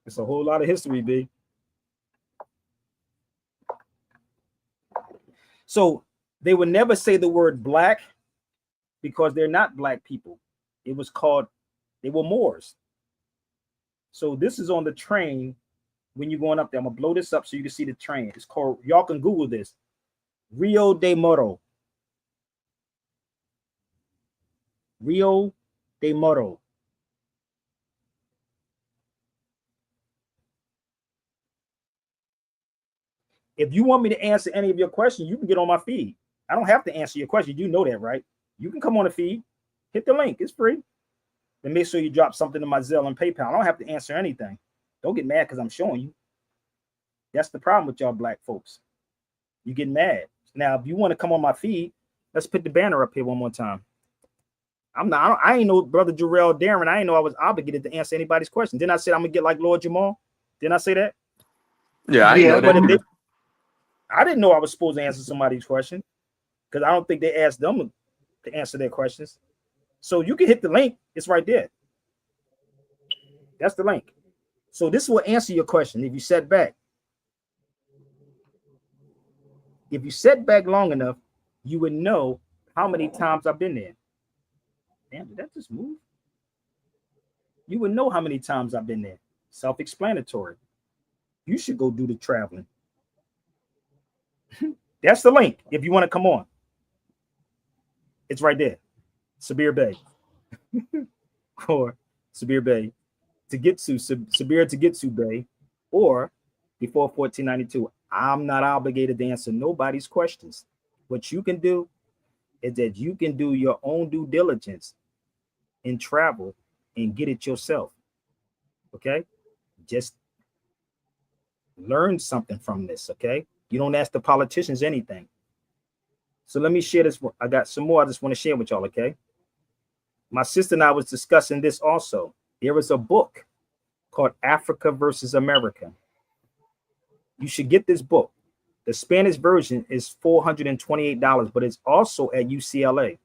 It's a whole lot of history, B. So they would never say the word black because they're not black people. It was called, they were Moors. So this is on the train when you're going up there. I'm gonna blow this up so you can see the train. It's called, y'all can Google this, Rio de Moro. Rio de Moro. If you want me to answer any of your questions, you can get on my feed. I don't have to answer your question. You know that, right? You can come on the feed, hit the link. It's free. Then make sure you drop something to my Zelle and PayPal. I don't have to answer anything. Don't get mad because I'm showing you. That's the problem with y'all black folks. You get mad. Now, if you want to come on my feed, let's put the banner up here one more time. I ain't know Brother Jarrell Darren. I ain't know I was obligated to answer anybody's question. Then I said I'm gonna get like Lord Jamal. Didn't I say that? Yeah, I know that. I didn't know I was supposed to answer somebody's question because I don't think they asked them to answer their questions. So you can hit the link. It's right there. That's the link. So this will answer your question. If you set back, long enough, you would know how many times I've been there. Damn, did that just move? You would know how many times I've been there. Self-explanatory. You should go do the traveling. That's the link if you want to come on. It's right there. Sabir Bay. Or Sabir Bay. Sabir Tagetsu Bay. Or before 1492. I'm not obligated to answer nobody's questions. What you can do is that you can do your own due diligence in travel and get it yourself. Okay? Just learn something from this, okay? You don't ask the politicians anything. So let me share this. I got some more I just want to share with y'all, okay? My sister and I was discussing this also. There is a book called Africa versus America. You should get this book. The Spanish version is $428, but it's also at UCLA.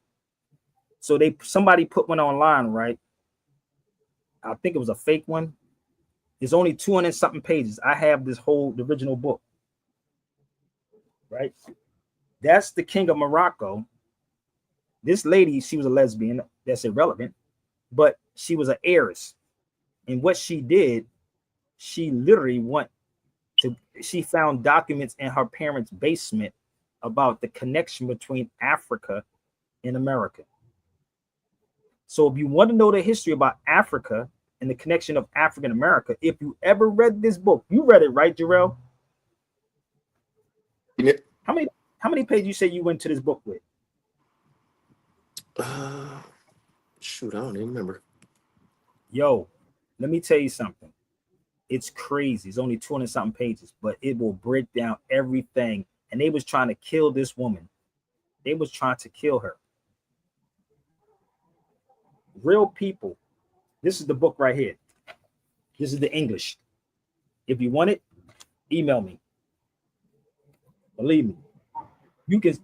So somebody put one online, right? I think it was a fake one. It's only 200 something pages. I have the original book, right? That's the King of Morocco. This lady, she was a lesbian. That's irrelevant, but she was an heiress. And what she did, she literally she found documents in her parents' basement about the connection between Africa and America. So if you want to know the history about Africa and the connection of Africa and America, if you ever read this book, you read it, right, Jarrell? Yeah. How many pages you say you went to this book with? Shoot, I don't even remember. Yo, let me tell you something. It's crazy. It's only 200 something pages, but it will break down everything. And they was trying to kill this woman. They was trying to kill her. Real people. This is the book right here. This is the English. If you want it, email me. Believe me. You can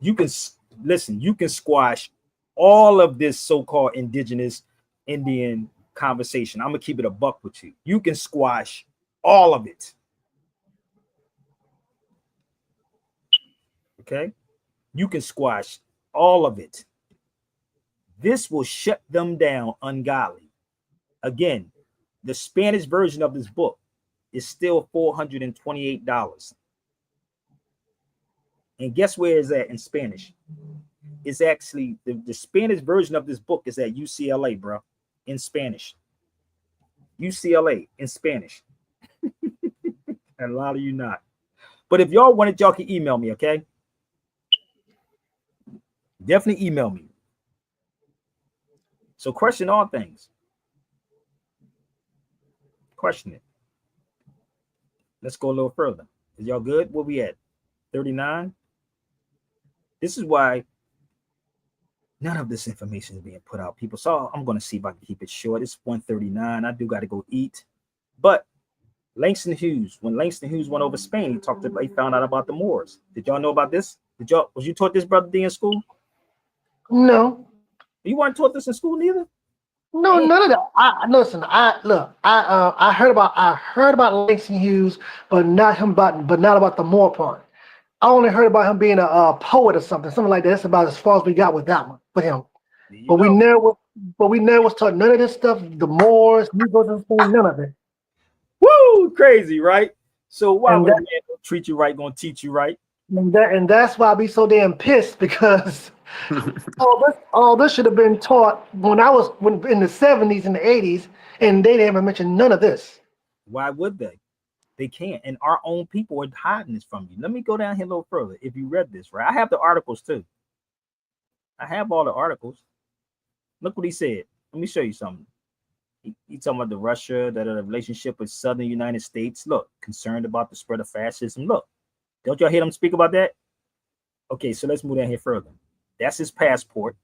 listen, you can squash all of this so-called indigenous Indian conversation. I'm gonna keep it a buck with you. You can squash all of it. Okay? You can squash all of it. This will shut them down ungodly. Again, the Spanish version of this book is still $428. And guess where is that in Spanish? It's actually the Spanish version of this book is at UCLA, bro, in Spanish. UCLA in Spanish. And a lot of you not. But if y'all want it, y'all can email me, okay? Definitely email me. So question all things. Question it. Let's go a little further. Is y'all good? Where we at? 39? This is why none of this information is being put out, people. So I'm going to see if I can keep it short. It's 1:39. I do got to go eat. But Langston Hughes, when Langston Hughes went over Spain, he found out about the Moors. Did y'all know about this? Was you taught this, Brother D, in school? No. You weren't taught this in school neither? No, none of that. I heard about Langston Hughes, but not about the Moor part. I only heard about him being a poet or something like that. That's about as far as we got with that one for him. But we never was taught none of this stuff. The Moors, Negroes, and Spain, none of it. Woo, crazy, right? So why And would a that, man who treat you right gonna teach you right? and that's why I be so damn pissed because all this should have been taught when in the 70s and the 80s, and they didn't even mention none of this. Why would they? They can't. And our own people are hiding this from you. Let me go down here a little further. If you read this, right? I have the articles too. I have all the articles. Look what he said. Let me show you something. He talking about the Russia, that the relationship with Southern United States. Look, concerned about the spread of fascism. Look, don't y'all hear him speak about that? Okay, so let's move down here further. That's his passport.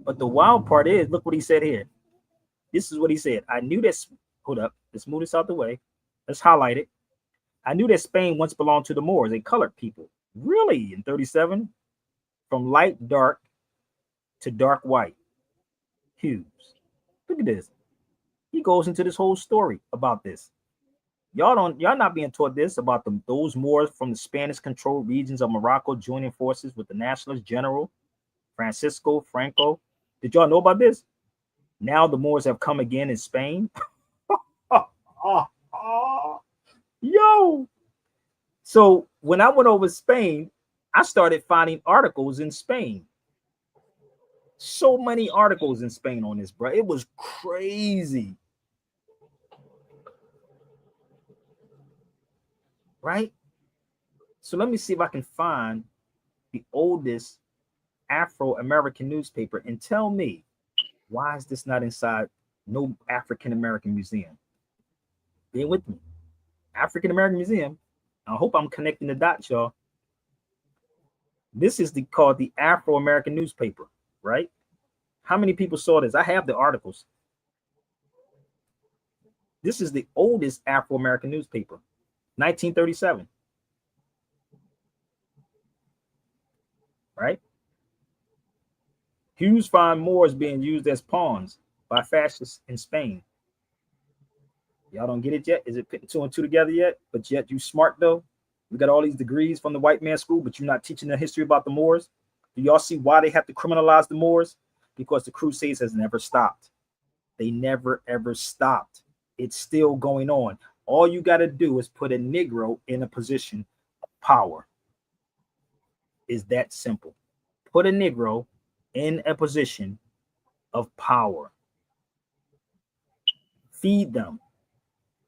But the wild part is, look what he said here. This is what he said. I knew this. Hold up. Let's move this out the way. Let's highlight it. I knew that Spain once belonged to the Moors, a colored people. Really? In 37? From light dark to dark white hues. Look at this. He goes into this whole story about this. Y'all not being taught this about those Moors from the Spanish-controlled regions of Morocco joining forces with the nationalist general Francisco Franco. Did y'all know about this? Now the Moors have come again in Spain. Yo. So when I went over Spain, I started finding articles in Spain. So many articles in Spain on this, bro. It was crazy. Right? So let me see if I can find the oldest Afro-American newspaper and tell me, why is this not inside no African-American museum? Be with me. African-American Museum. I hope I'm connecting the dots, y'all. This is called the Afro-American newspaper, right? How many people saw this? I have the articles. This is the oldest Afro-American newspaper, 1937. Right? Hughes find Moors being used as pawns by fascists in Spain. Y'all don't get it yet? Is it putting two and two together yet? But yet you smart though. We got all these degrees from the white man school, but you're not teaching the history about the Moors. Do y'all see why they have to criminalize the Moors? Because the Crusades has never stopped. They never ever stopped. It's still going on. All you got to do is put a Negro in a position of power. Is that simple? Put a Negro in a position of power. Feed them.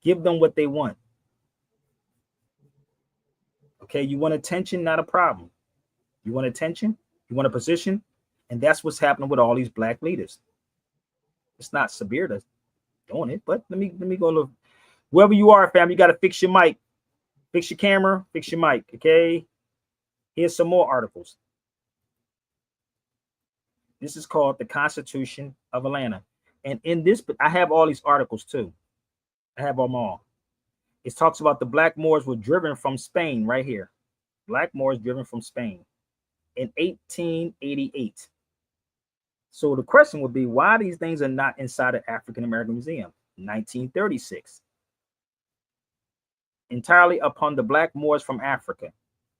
Give them what they want. Okay, you want attention? Not a problem. You want attention? You want a position? And that's what's happening with all these black leaders. It's not severe that's doing it, but let me go look. Wherever you are, fam, you got to fix your mic, fix your camera, fix your mic. Okay. Here's some more articles. This is called the Constitution of Atlanta. And in this, I have all these articles too. I have them all. It talks about the black Moors were driven from Spain right here. Black Moors driven from Spain in 1888. So the question would be, why these things are not inside the African American Museum? 1936. Entirely upon the black Moors from Africa.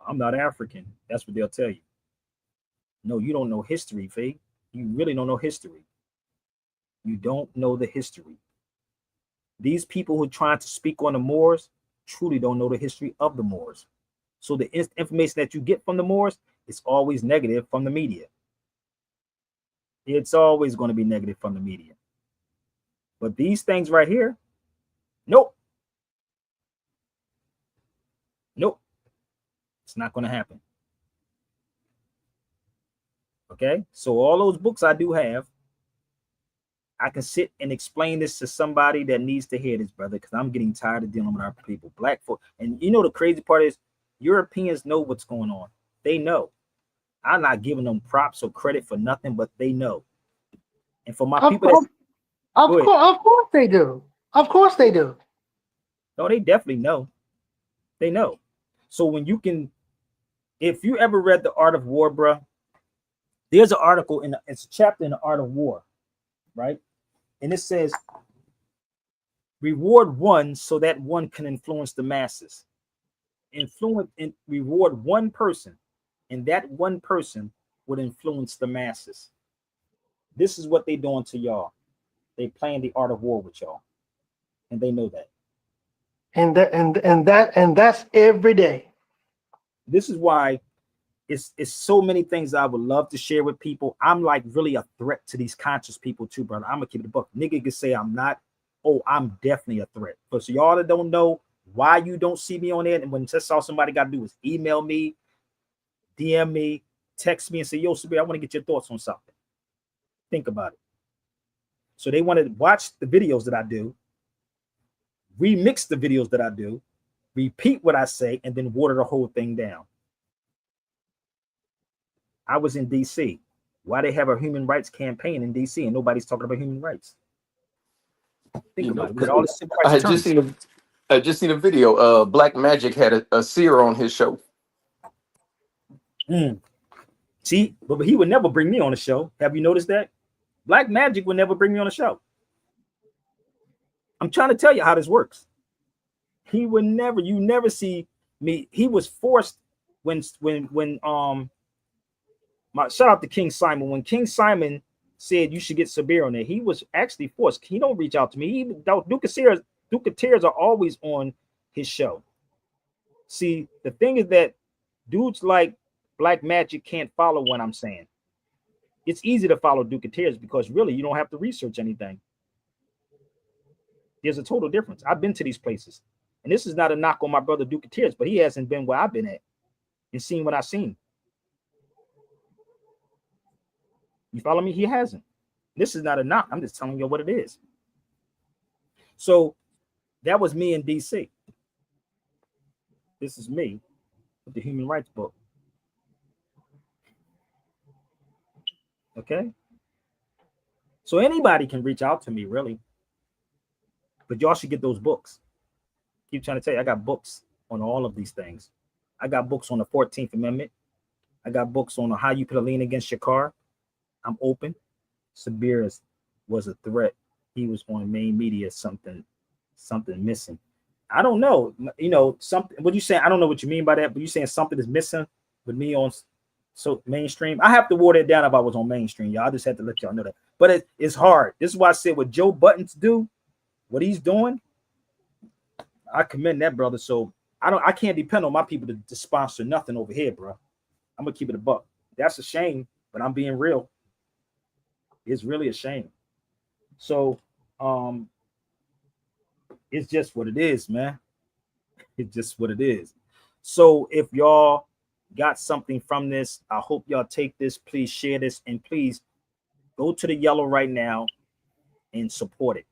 I'm not African. That's what they'll tell you. No, you don't know history, Faye. You really don't know history. You don't know the history. These people who are trying to speak on the Moors truly don't know the history of the Moors. So the information that you get from the Moors is always negative from the media. It's always going to be negative from the media. But these things right here, nope. Nope. It's not going to happen. Okay. So all those books I do have, I can sit and explain this to somebody that needs to hear this, brother, because I'm getting tired of dealing with our people, black folk. And you know, the crazy part is Europeans know what's going on. They know. I'm not giving them props or credit for nothing, but they know. And for my people, of course they do. Of course they do. No, they definitely know. They know. So when you can, if you ever read The Art of War, bro, there's an article it's a chapter in The Art of War, right? And it says, reward one so that one can influence the masses. influence and reward one person, and that one person would influence the masses. This is what they doing to y'all. They playing the art of war with y'all, and they know that. And that's every day. This is why it's so many things I would love to share with people. I'm like really a threat to these conscious people too, brother. I'm gonna keep it a buck. Nigga can say I'm not. Oh, I'm definitely a threat. But so y'all that don't know why you don't see me on there, and when just all somebody got to do is email me, DM me, text me, and say, "Yo, Sabir, I want to get your thoughts on something." Think about it. So they want to watch the videos that I do, remix the videos that I do, repeat what I say, and then water the whole thing down. I was in DC. Why they have a human rights campaign in DC and nobody's talking about human rights? Think about it. We got all the civil I rights had just attorneys. seen a video. Black Magic had a seer on his show. See, but he would never bring me on the show. Have you noticed that? Black Magic would never bring me on the show. I'm trying to tell you how this works. He would never, you never see me. He was forced when my shout out to King Simon. When King Simon said you should get Sabir on there, he was actually forced. He don't reach out to me. Duke of Tears are always on his show. See, the thing is that dudes like Black Magic can't follow what I'm saying. It's easy to follow Duke of Tears because really you don't have to research anything. There's a total difference. I've been to these places, and this is not a knock on my brother Duke of Tears, but he hasn't been where I've been at and seen what I've seen. You follow me? He hasn't. This is not a knock. I'm just telling you what it is. So that was me in DC. This is me with the Human Rights Book. Okay. So anybody can reach out to me, really. But y'all should get those books. Keep trying to tell you, I got books on all of these things. I got books on the 14th Amendment. I got books on how you put a lien against your car. I'm open. Sabir was a threat. He was on main media, something missing. I don't know. You know, something. What you saying? I don't know what you mean by that, but you saying something is missing with me on so mainstream. I have to water it down if I was on mainstream, y'all. I just had to let y'all know that. But it's hard. This is why I said what Joe Buttons do, what he's doing. I commend that brother. So I can't depend on my people to sponsor nothing over here, bro. I'm gonna keep it a buck. That's a shame, but I'm being real. It's really a shame. So it's just what it is, man. It's just what it is. So if y'all got something from this, I hope y'all take this. Please share this, and please go to the yellow right now and support it.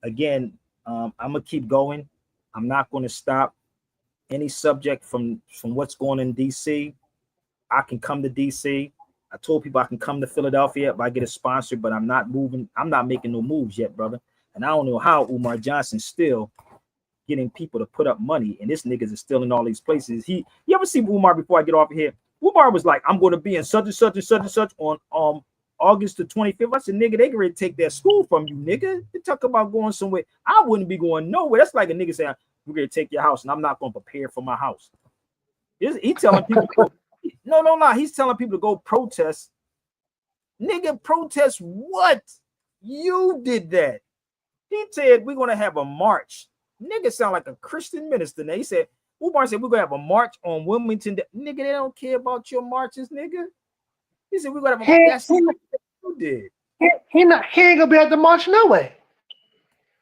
Again, I'm gonna keep going. I'm not going to stop any subject from what's going on in DC. I can come to DC. I told people I can come to Philadelphia if I get a sponsor, but I'm not moving. I'm not making no moves yet, brother. And I don't know how Umar Johnson's still getting people to put up money, and this niggas is still in all these places. You ever see Umar before I get off of here? Umar was like, I'm going to be in such and such and such and such on August the 25th. I said, nigga, they gonna take that school from you, nigga. They talk about going somewhere. I wouldn't be going nowhere. That's like a nigga saying, we're gonna take your house, and I'm not gonna prepare for my house. He telling people to go, no. He's telling people to go protest. Nigga, protest what? You did that. He said we're gonna have a march. Nigga sound like a Christian minister. Now he said, Umar said we're gonna have a march on Wilmington. Nigga, they don't care about your marches, nigga. He said we're gonna have a that's what you did. He ain't gonna be at the march no way.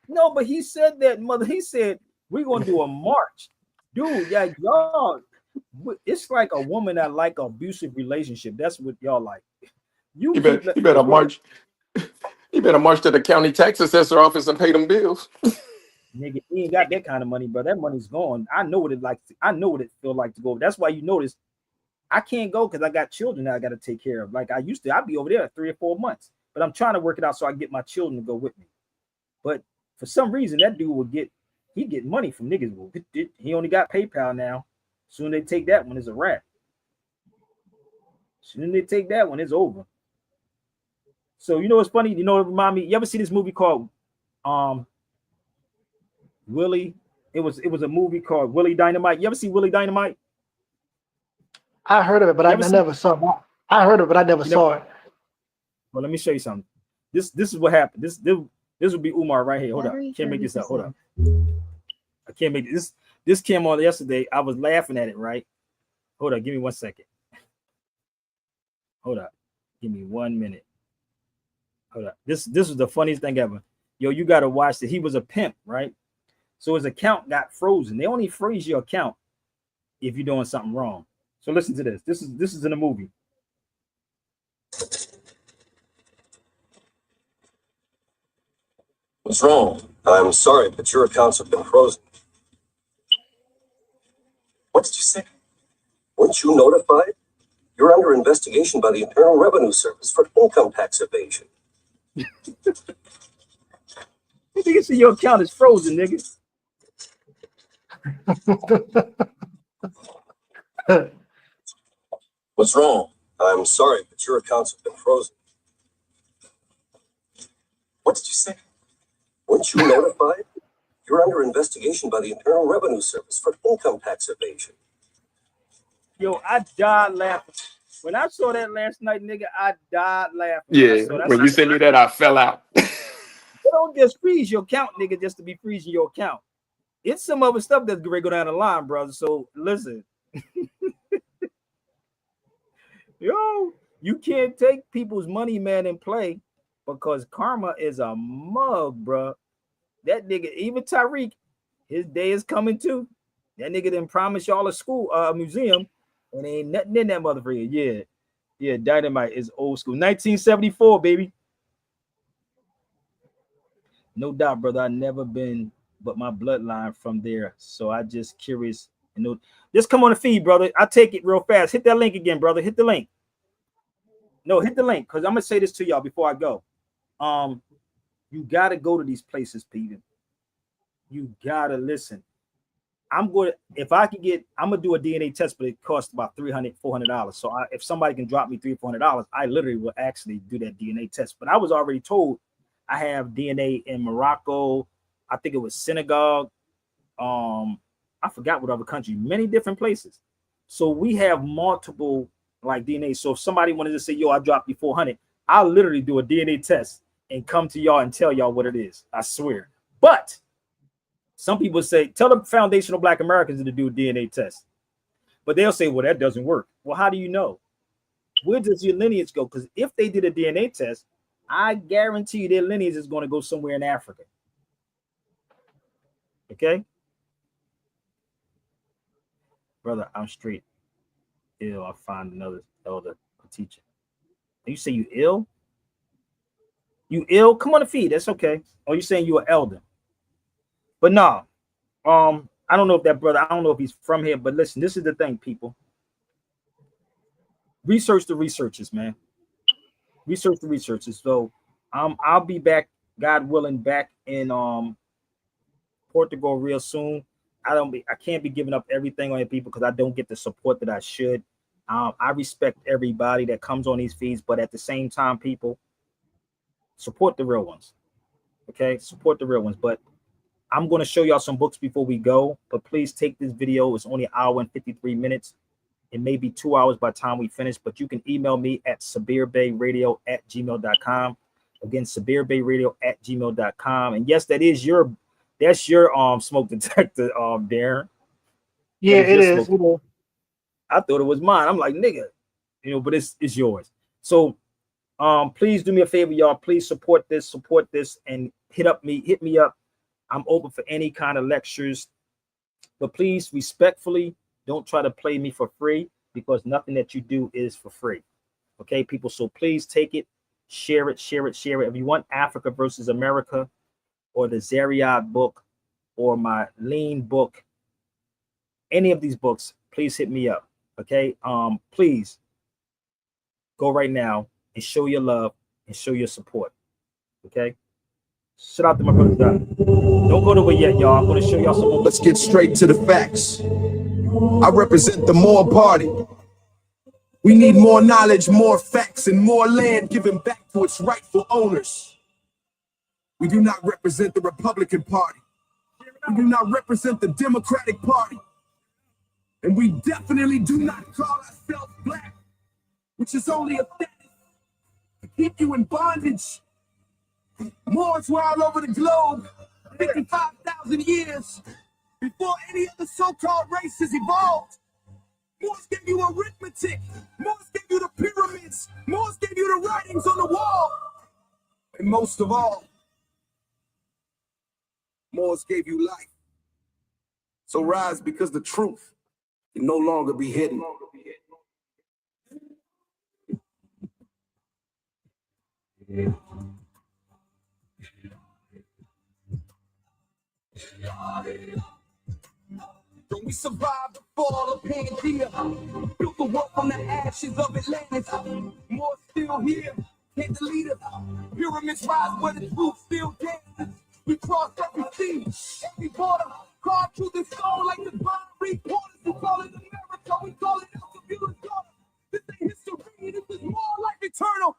No, but he said that, mother. He said we're gonna do a march, dude. Yeah, y'all. It's like a woman that like an abusive relationship. That's what y'all like. You better march. You better march to the county tax assessor office and pay them bills. Nigga, he ain't got that kind of money, bro. That money's gone. I know what it like. I know what it feel like to go. That's why you notice I can't go because I got children that I got to take care of. Like I used to, I'd be over there 3 or 4 months. But I'm trying to work it out so I get my children to go with me. But for some reason, that dude would get money from niggas. He only got PayPal now. Soon they take that one, it's a wrap. Soon they take that one, it's over. So you know what's funny? You know what remind me? You ever see this movie called Willie It was a movie called Willie Dynamite. You ever see Willie Dynamite? I heard of it, but I never saw it. I heard of it, but I never saw it. Well, let me show you something. This is what happened. This would be Umar right here. Hold up. Can't make this up. Hold up. I can't make this. This came on yesterday. I was laughing at it, right? Hold up. Give me 1 second. Hold up. Give me 1 minute. Hold up. This was the funniest thing ever. Yo, you got to watch it. He was a pimp, right? So his account got frozen. They only freeze your account if you're doing something wrong. So listen to this. This is in a movie. What's wrong? I'm sorry, but your accounts have been frozen. What did you say? Weren't you notified? You're under investigation by the Internal Revenue Service for income tax evasion. You see your account is frozen, nigga. What's wrong? I'm sorry, but your accounts have been frozen. What did you say? Weren't you notified? You're under investigation by the Internal Revenue Service for income tax evasion. Yo, I died laughing. When I saw that last night, nigga, I died laughing. Yeah, when you sent me that, I fell out. You don't just freeze your account, nigga, just to be freezing your account. It's some other stuff that's going to go down the line, brother. So listen. Yo, you can't take people's money, man, and play, because karma is a mug, bro. That nigga, even Tariq, his day is coming too. That nigga didn't promise y'all a school, museum, and ain't nothing in that motherfucker. Yeah, Dynamite is old school. 1974, baby. No doubt, brother. I've never been, but my bloodline from there. So I just curious. You know, just come on the feed, brother. I'll take it real fast. Hit that link again, brother. Hit the link. No, hit the link, because I'm gonna say this to y'all before I go. You gotta go to these places, Peter. You gotta listen. I'm gonna do a DNA test, but it costs about $300, $400. So if somebody can drop me $300, $400, I literally will actually do that DNA test. But I was already told I have DNA in Morocco. I think it was Senegal. I forgot what other country, many different places. So we have multiple like DNA. So if somebody wanted to say, yo, I dropped you 400, I'll literally do a DNA test and come to y'all and tell y'all what it is. I swear. But some people say, tell the foundational Black Americans to do a DNA test. But they'll say, well, that doesn't work. Well, how do you know? Where does your lineage go? Because if they did a DNA test, I guarantee you their lineage is going to go somewhere in Africa. Okay? Brother, I'm straight ill. I'll find another elder teacher. You say you ill? You ill? Come on the feed. That's okay. Or you saying you an elder? But no, I don't know if that brother, I don't know if he's from here, but listen, this is the thing, people. Research the researchers, man. Research the researchers. So I'll be back, God willing, back in Portugal real soon. I can't be giving up everything on your people because I don't get the support that I should. I respect everybody that comes on these feeds, but at the same time, people, support the real ones. Okay, support the real ones. But I'm going to show y'all some books before we go, but please take this video. It's only an hour and 53 minutes. It may be 2 hours by the time we finish, but you can email me at sabirbayradio@gmail.com. Again, sabirbayradio@gmail.com. And yes, that's your smoke detector, Darren. Yeah, it is. I thought it was mine. I'm like, nigga, but it's yours. So please do me a favor, y'all. Please support this, and hit me up. I'm open for any kind of lectures, but please respectfully don't try to play me for free, because nothing that you do is for free. Okay, people. So please take it, share it. If you want Africa versus America, or the Zariad book, or my Lean book, any of these books, please hit me up. Okay, please go right now and show your love and show your support. Okay. Shout out to my brother Doc. Don't go to it yet, y'all. I'm going to show y'all some more. Let's get straight to the facts. I represent the More Party. We need more knowledge, more facts, and more land given back to its rightful owners. We do not represent the Republican Party. We do not represent the Democratic Party. And we definitely do not call ourselves black, which is only a status to keep you in bondage. Moors were all over the globe 55,000 years before any of the so-called races evolved. Moors gave you arithmetic. Moors gave you the pyramids. Moors gave you the writings on the wall. And most of all, Moors gave you life. So rise, because the truth can no longer be hidden. We survived the fall of Pangea, built the world from the ashes of Atlantis. More still here, can't delete us. Pyramids rise where the truth still dances. We crossed every sea, every border, carved through the stone like the blind reporters. We call it America, we call it Elsevier daughter. This ain't history, this is more like eternal.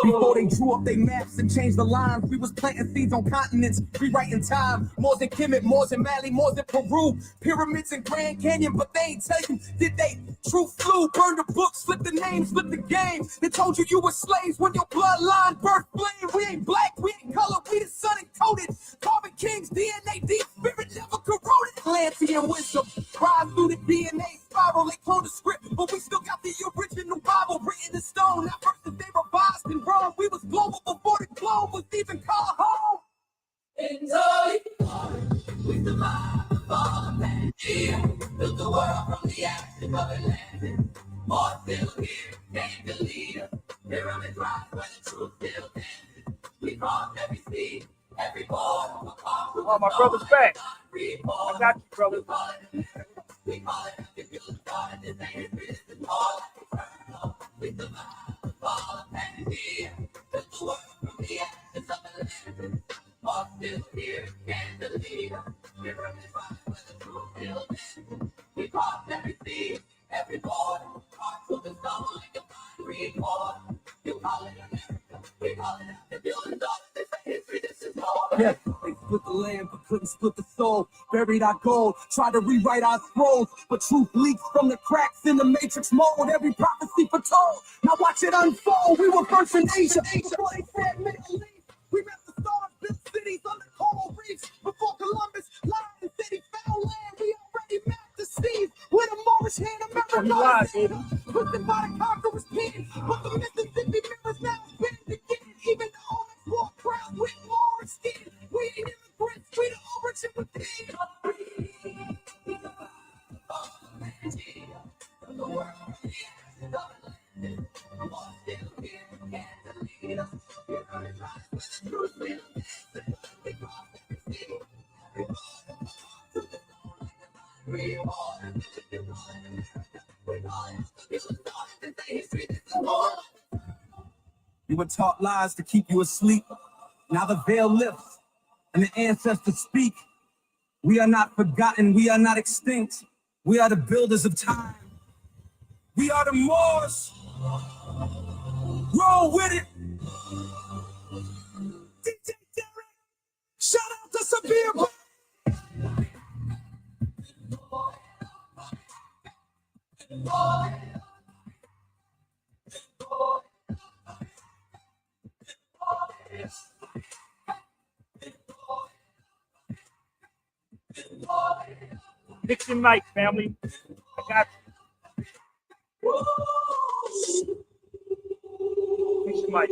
Before they drew up their maps and changed the lines, we was planting seeds on continents, rewriting time. Moors in Kemet, Moors in Mali, Moors in Peru, pyramids in Grand Canyon, but they ain't tell you, did they? Truth flew, burned the book, slipped the name, slipped the game. They told you you were slaves when your bloodline birth flame. We ain't black, we ain't color, we the sun encoded. Carbon kings, DNA deep, spirit never corroded. Atlantean wisdom, rise through the DNA spiral. They cloned the script, but we still got the original Bible written in stone. That verses they revised in Rome. We was global before the globe was even called home. Enjoy. We survived the fall of Pangea, built the world from the ashes of Atlantis. More still here, came to lead us. Pyramids rise where the truth still dances. We crossed every sea, every border. Oh, my brother's back. I got you, brother. We call it the future garden. This ain't history, this is more like eternal. We survived the fall of Pangea, built the world from the ashes of Atlantis. More still here, can't believe us. Pyramids rise where the truth still dances. We crossed every sea, every border. Carved through the stone like a fine reporter. You call it America, we call it the building daughter. This ain't history, this is more. Yeah, they split the land but couldn't split the soul. Buried our gold, tried to rewrite our scrolls, but truth leaks from the cracks in the matrix mold. Every prophecy foretold, now watch it unfold. We were first in Asia before they said Middle East. We met the stars, built cities under coral reefs. Before Columbus lied and said he found land, we already mapped the seas with a Moorish hand. America twisted by the conqueror's pen, but the Mississippi mirrors now bend again. Even the omens wore crowns with Moorish skin. We ain't immigrants, we the origin within. The world from the ashes of Atlantis. More still here, can't delete us. Pyramids rise where the truth still dances. We crossed every sea, every border. To the stone like a fine reporter. You call it America, we call it the building daughter. This ain't history, this is more. You were taught lies to keep you asleep. Now the veil lifts and the ancestors speak. We are not forgotten, we are not extinct. We are the builders of time. We are the Moors. Roll with it. DJ Derek, shout out to Sabir. Fix your mic, family. I got you. Fix your mic.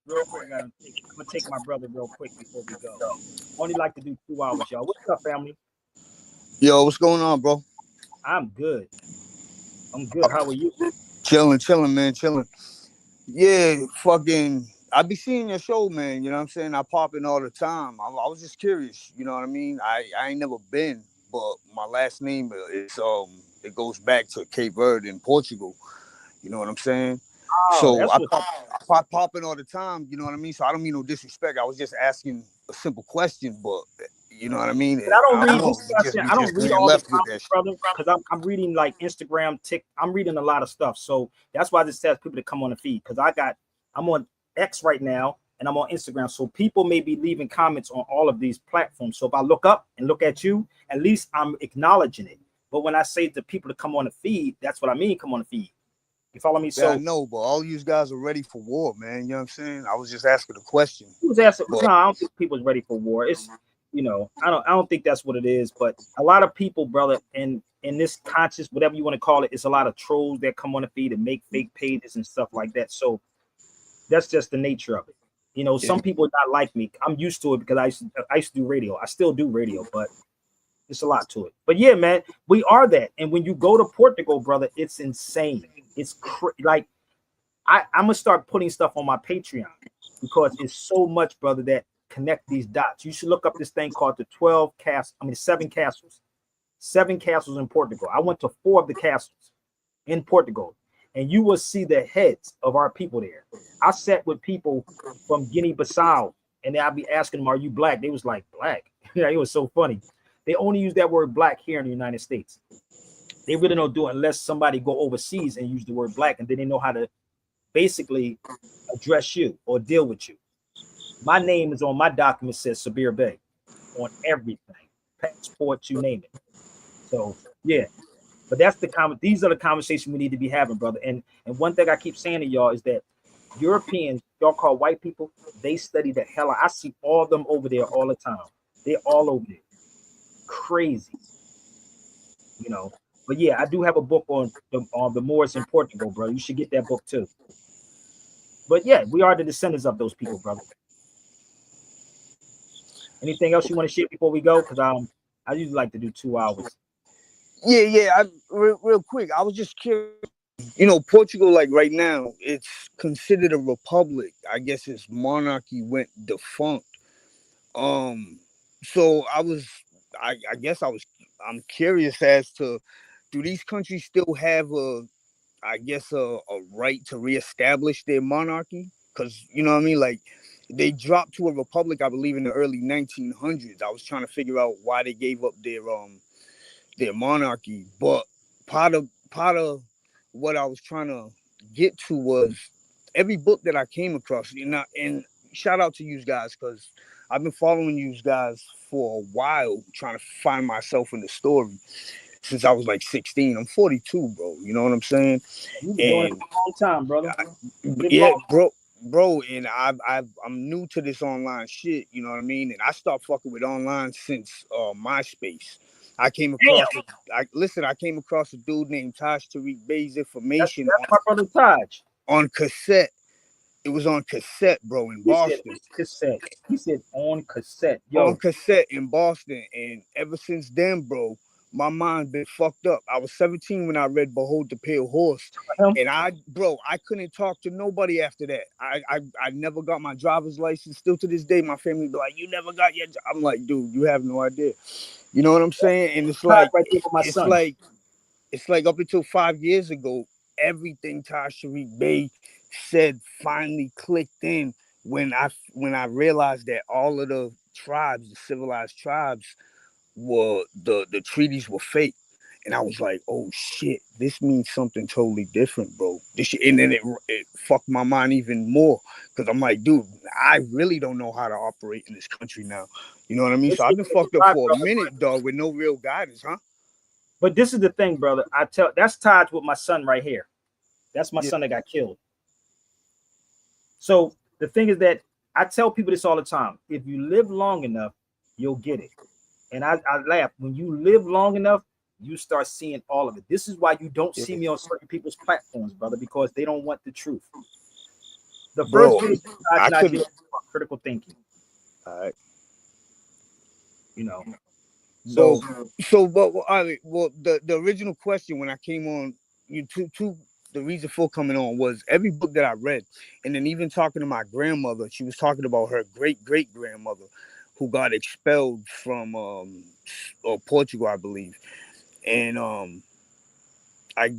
Real quick, I'm gonna take my brother real quick before we go. Only like to do 2 hours, y'all. What's up, family? Yo, what's going on, bro? I'm good. I'm good. How are you? Chilling, man, chilling. Yeah, fucking. I be seeing your show, man. You know what I'm saying? I pop in all the time. I was just curious. You know what I mean? I ain't never been, but my last name is it goes back to Cape Verde in Portugal. You know what I'm saying? Oh, so I pop in all the time. You know what I mean? So I don't mean no disrespect. I was just asking a simple question, but you know what I mean? But I don't read know, I don't read all the comments, brother, because I'm reading like Instagram, I'm reading a lot of stuff. So that's why I just ask people to come on the feed, because I'm on X right now, and I'm on Instagram. So people may be leaving comments on all of these platforms. So if I look up and look at you, at least I'm acknowledging it. But when I say to people to come on the feed, that's what I mean, come on the feed. You follow me? Yeah, I So know, but all you guys are ready for war, man. You know what I'm saying? I was just asking a question. who's asking? But, No, I don't think people's ready for war. It's, you know, I don't think that's what it is. But a lot of people, brother, in this conscious, whatever you want to call it, it's a lot of trolls that come on the feed and make fake pages and stuff like that. So that's just the nature of it. You know, some people not like me. I'm used to it because I used to do radio. I still do radio, but it's a lot to it. But yeah, man, we are that. And when you go to Portugal, brother, it's insane. It's like I'm gonna start putting stuff on my Patreon because it's so much, brother, that connect these dots. You should look up this thing called the 7 castles. 7 castles in Portugal. I went to 4 of the castles in Portugal, and you will see the heads of our people there. I sat with people from Guinea-Bissau, and I'll be asking them, "Are you black?" They was like, "Black." Yeah, it was so funny. They only use that word black here in the United States. They really don't do it unless somebody go overseas and use the word black, and then they know how to basically address you or deal with you. My name is on my document, says Sabir Bey on everything, passports, you name it. So yeah, but that's these are the conversations we need to be having, brother. And one thing I keep saying to y'all is that Europeans, y'all call white people, they study the hell out. I see all of them over there all the time. They're all over there. Crazy. You know. But yeah, I do have a book on the Moors in Portugal, bro. You should get that book too. But yeah, we are the descendants of those people, brother. Anything else you want to share before we go? Because I usually like to do 2 hours. Yeah. Real quick, I was just curious. You know, Portugal, like right now, it's considered a republic. I guess its monarchy went defunct. So I'm curious as to, do these countries still have a right to reestablish their monarchy? Because, you know what I mean, like, they dropped to a republic, I believe, in the early 1900s. I was trying to figure out why they gave up their monarchy. But part of what I was trying to get to was every book that I came across, and shout out to you guys, because I've been following you guys for a while, trying to find myself in the story since I was like 16. I'm 42, bro. You know what I'm saying? You've been doing it for a long time, brother. Yeah, bro. And I'm new to this online shit. You know what I mean? And I stopped fucking with online since MySpace. I came across a dude named Taj Tariq Bey's information. That's my brother Taj. On cassette. It was on cassette, bro, in Boston. Cassette. He said on cassette. Yo. On cassette in Boston. And ever since then, bro, my mind been fucked up. I was 17 when I read Behold the Pale Horse. And I couldn't talk to nobody after that. I never got my driver's license. Still to this day, my family be like, "You never got your..." I'm like, dude, you have no idea. You know what I'm saying? And it's like, it's like up until 5 years ago, everything Taj Tariq Bey said finally clicked in when I realized that all of the tribes, the civilized tribes, were the treaties were fake. And I was like, oh shit, this means something totally different, bro. This shit, and then it fucked my mind even more, because I'm like, dude, I really don't know how to operate in this country now. You know what I mean? So I've been fucked up for a minute, dog, with no real guidance, huh? But this is the thing, brother. That's tied with my son right here. That's my son that got killed. So the thing is that I tell people this all the time. If you live long enough, you'll get it. And I laugh. When you live long enough, you start seeing all of it. This is why you don't see me on certain people's platforms, brother, because they don't want the truth. The first video I did was about critical thinking. All right. You know. Well, the original question when I came on, the reason for coming on was every book that I read, and then even talking to my grandmother, she was talking about her great-great-grandmother who got expelled from Portugal, I believe. And I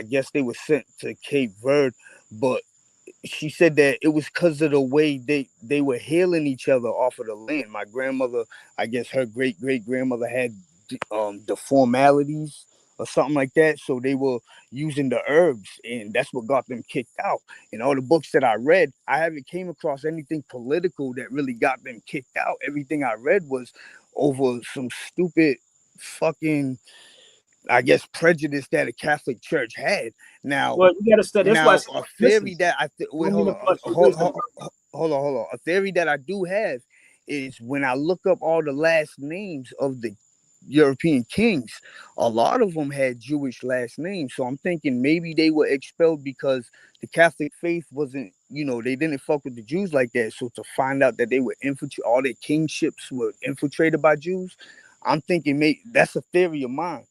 guess they were sent to Cape Verde, but she said that it was because of the way they were hailing each other off of the land. My grandmother, I guess her great-great-grandmother had the formalities or something like that. So they were using the herbs, and that's what got them kicked out. In all the books that I read, I haven't came across anything political that really got them kicked out. Everything I read was over some stupid fucking, I guess, prejudice that a Catholic Church had. Now, well, you gotta study. That's why I said, a theory that wait, hold on. A theory that I do have is when I look up all the last names of the European kings, a lot of them had Jewish last names. So I'm thinking maybe they were expelled because the Catholic faith wasn't, they didn't fuck with the Jews like that. So to find out that they were all their kingships were infiltrated by Jews, I'm thinking maybe that's a theory of mine.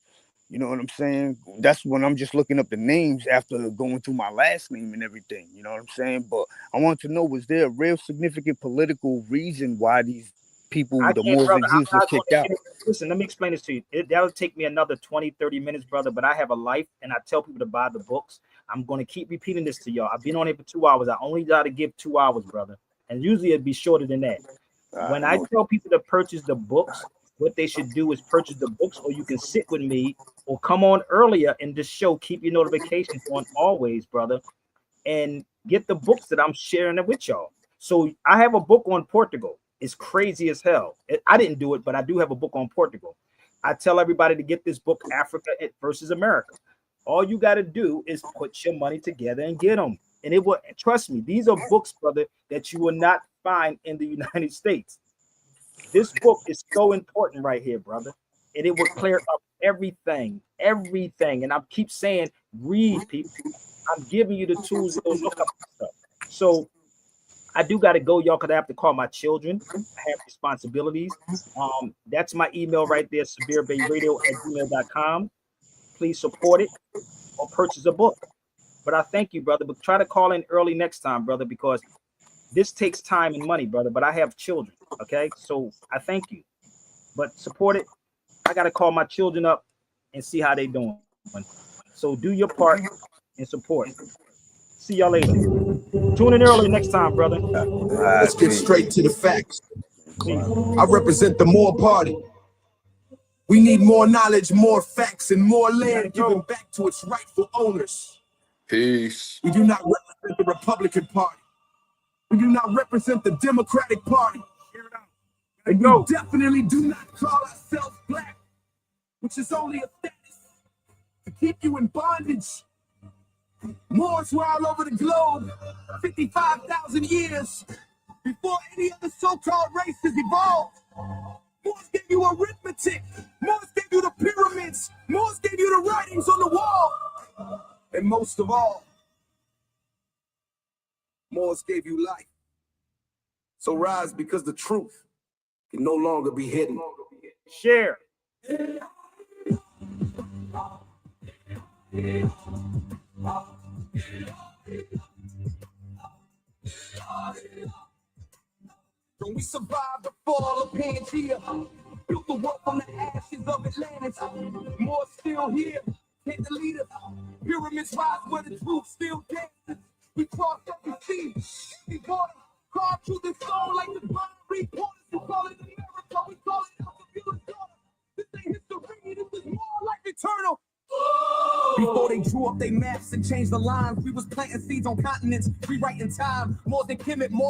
You know what I'm saying? That's when I'm just looking up the names after going through my last name and everything. You know what I'm saying? But I want to know, was there a real significant political reason why these people, the Moors and Jews, was kicked out? Listen, let me explain this to you. That'll take me another 20, 30 minutes, brother, but I have a life, and I tell people to buy the books. I'm going to keep repeating this to y'all. I've been on it for 2 hours. I only got to give 2 hours, brother, and usually it'd be shorter than that. When I tell people to purchase the books, what they should do is purchase the books, or you can sit with me or come on earlier in this show. Keep your notifications on always, brother, and get the books that I'm sharing it with y'all. So I have a book on Portugal. It's crazy as hell. I didn't do it, but I do have a book on Portugal. I tell everybody to get this book, Africa versus America. All you got to do is put your money together and get them. And it will, trust me, these are books, brother, that you will not find in the United States. This book is so important right here, brother. And it will clear up everything. And I keep saying, read, people. I'm giving you the tools to look up stuff. So I do got to go, y'all, because I have to call my children. I have responsibilities. That's my email right there, severebayradio@gmail.com. Please support it or purchase a book. But I thank you, brother. But try to call in early next time, brother, because this takes time and money, brother. But I have children, okay? So I thank you. But support it. I got to call my children up and see how they doing. So do your part and support. See y'all later. Tune in early next time, brother. Let's get straight to the facts. I represent the Moor Party. We need more knowledge, more facts, and more land given back to its rightful owners. Peace. We do not represent the Republican Party. We do not represent the Democratic Party. And we definitely do not call ourselves black, which is only a status to keep you in bondage. Moors were all over the globe 55,000 years before any other so-called races evolved. Moors gave you arithmetic. Moors gave you the pyramids. Moors gave you the writings on the wall. And most of all, Moors gave you life. So rise, because the truth can no longer be hidden. Share. When we survived the fall of Pangea, built the world from the ashes of Atlantis. More still here, hit the leader. Pyramids rise where the truth still dances. We crossed every sea, every border, carved through the soul like the binary reporters. We call it America, we call it Alpha Beulah's daughter. This ain't history, this is more like eternal. Before they drew up their maps and changed the lines, we was planting seeds on continents, rewriting time. More than Kemet, more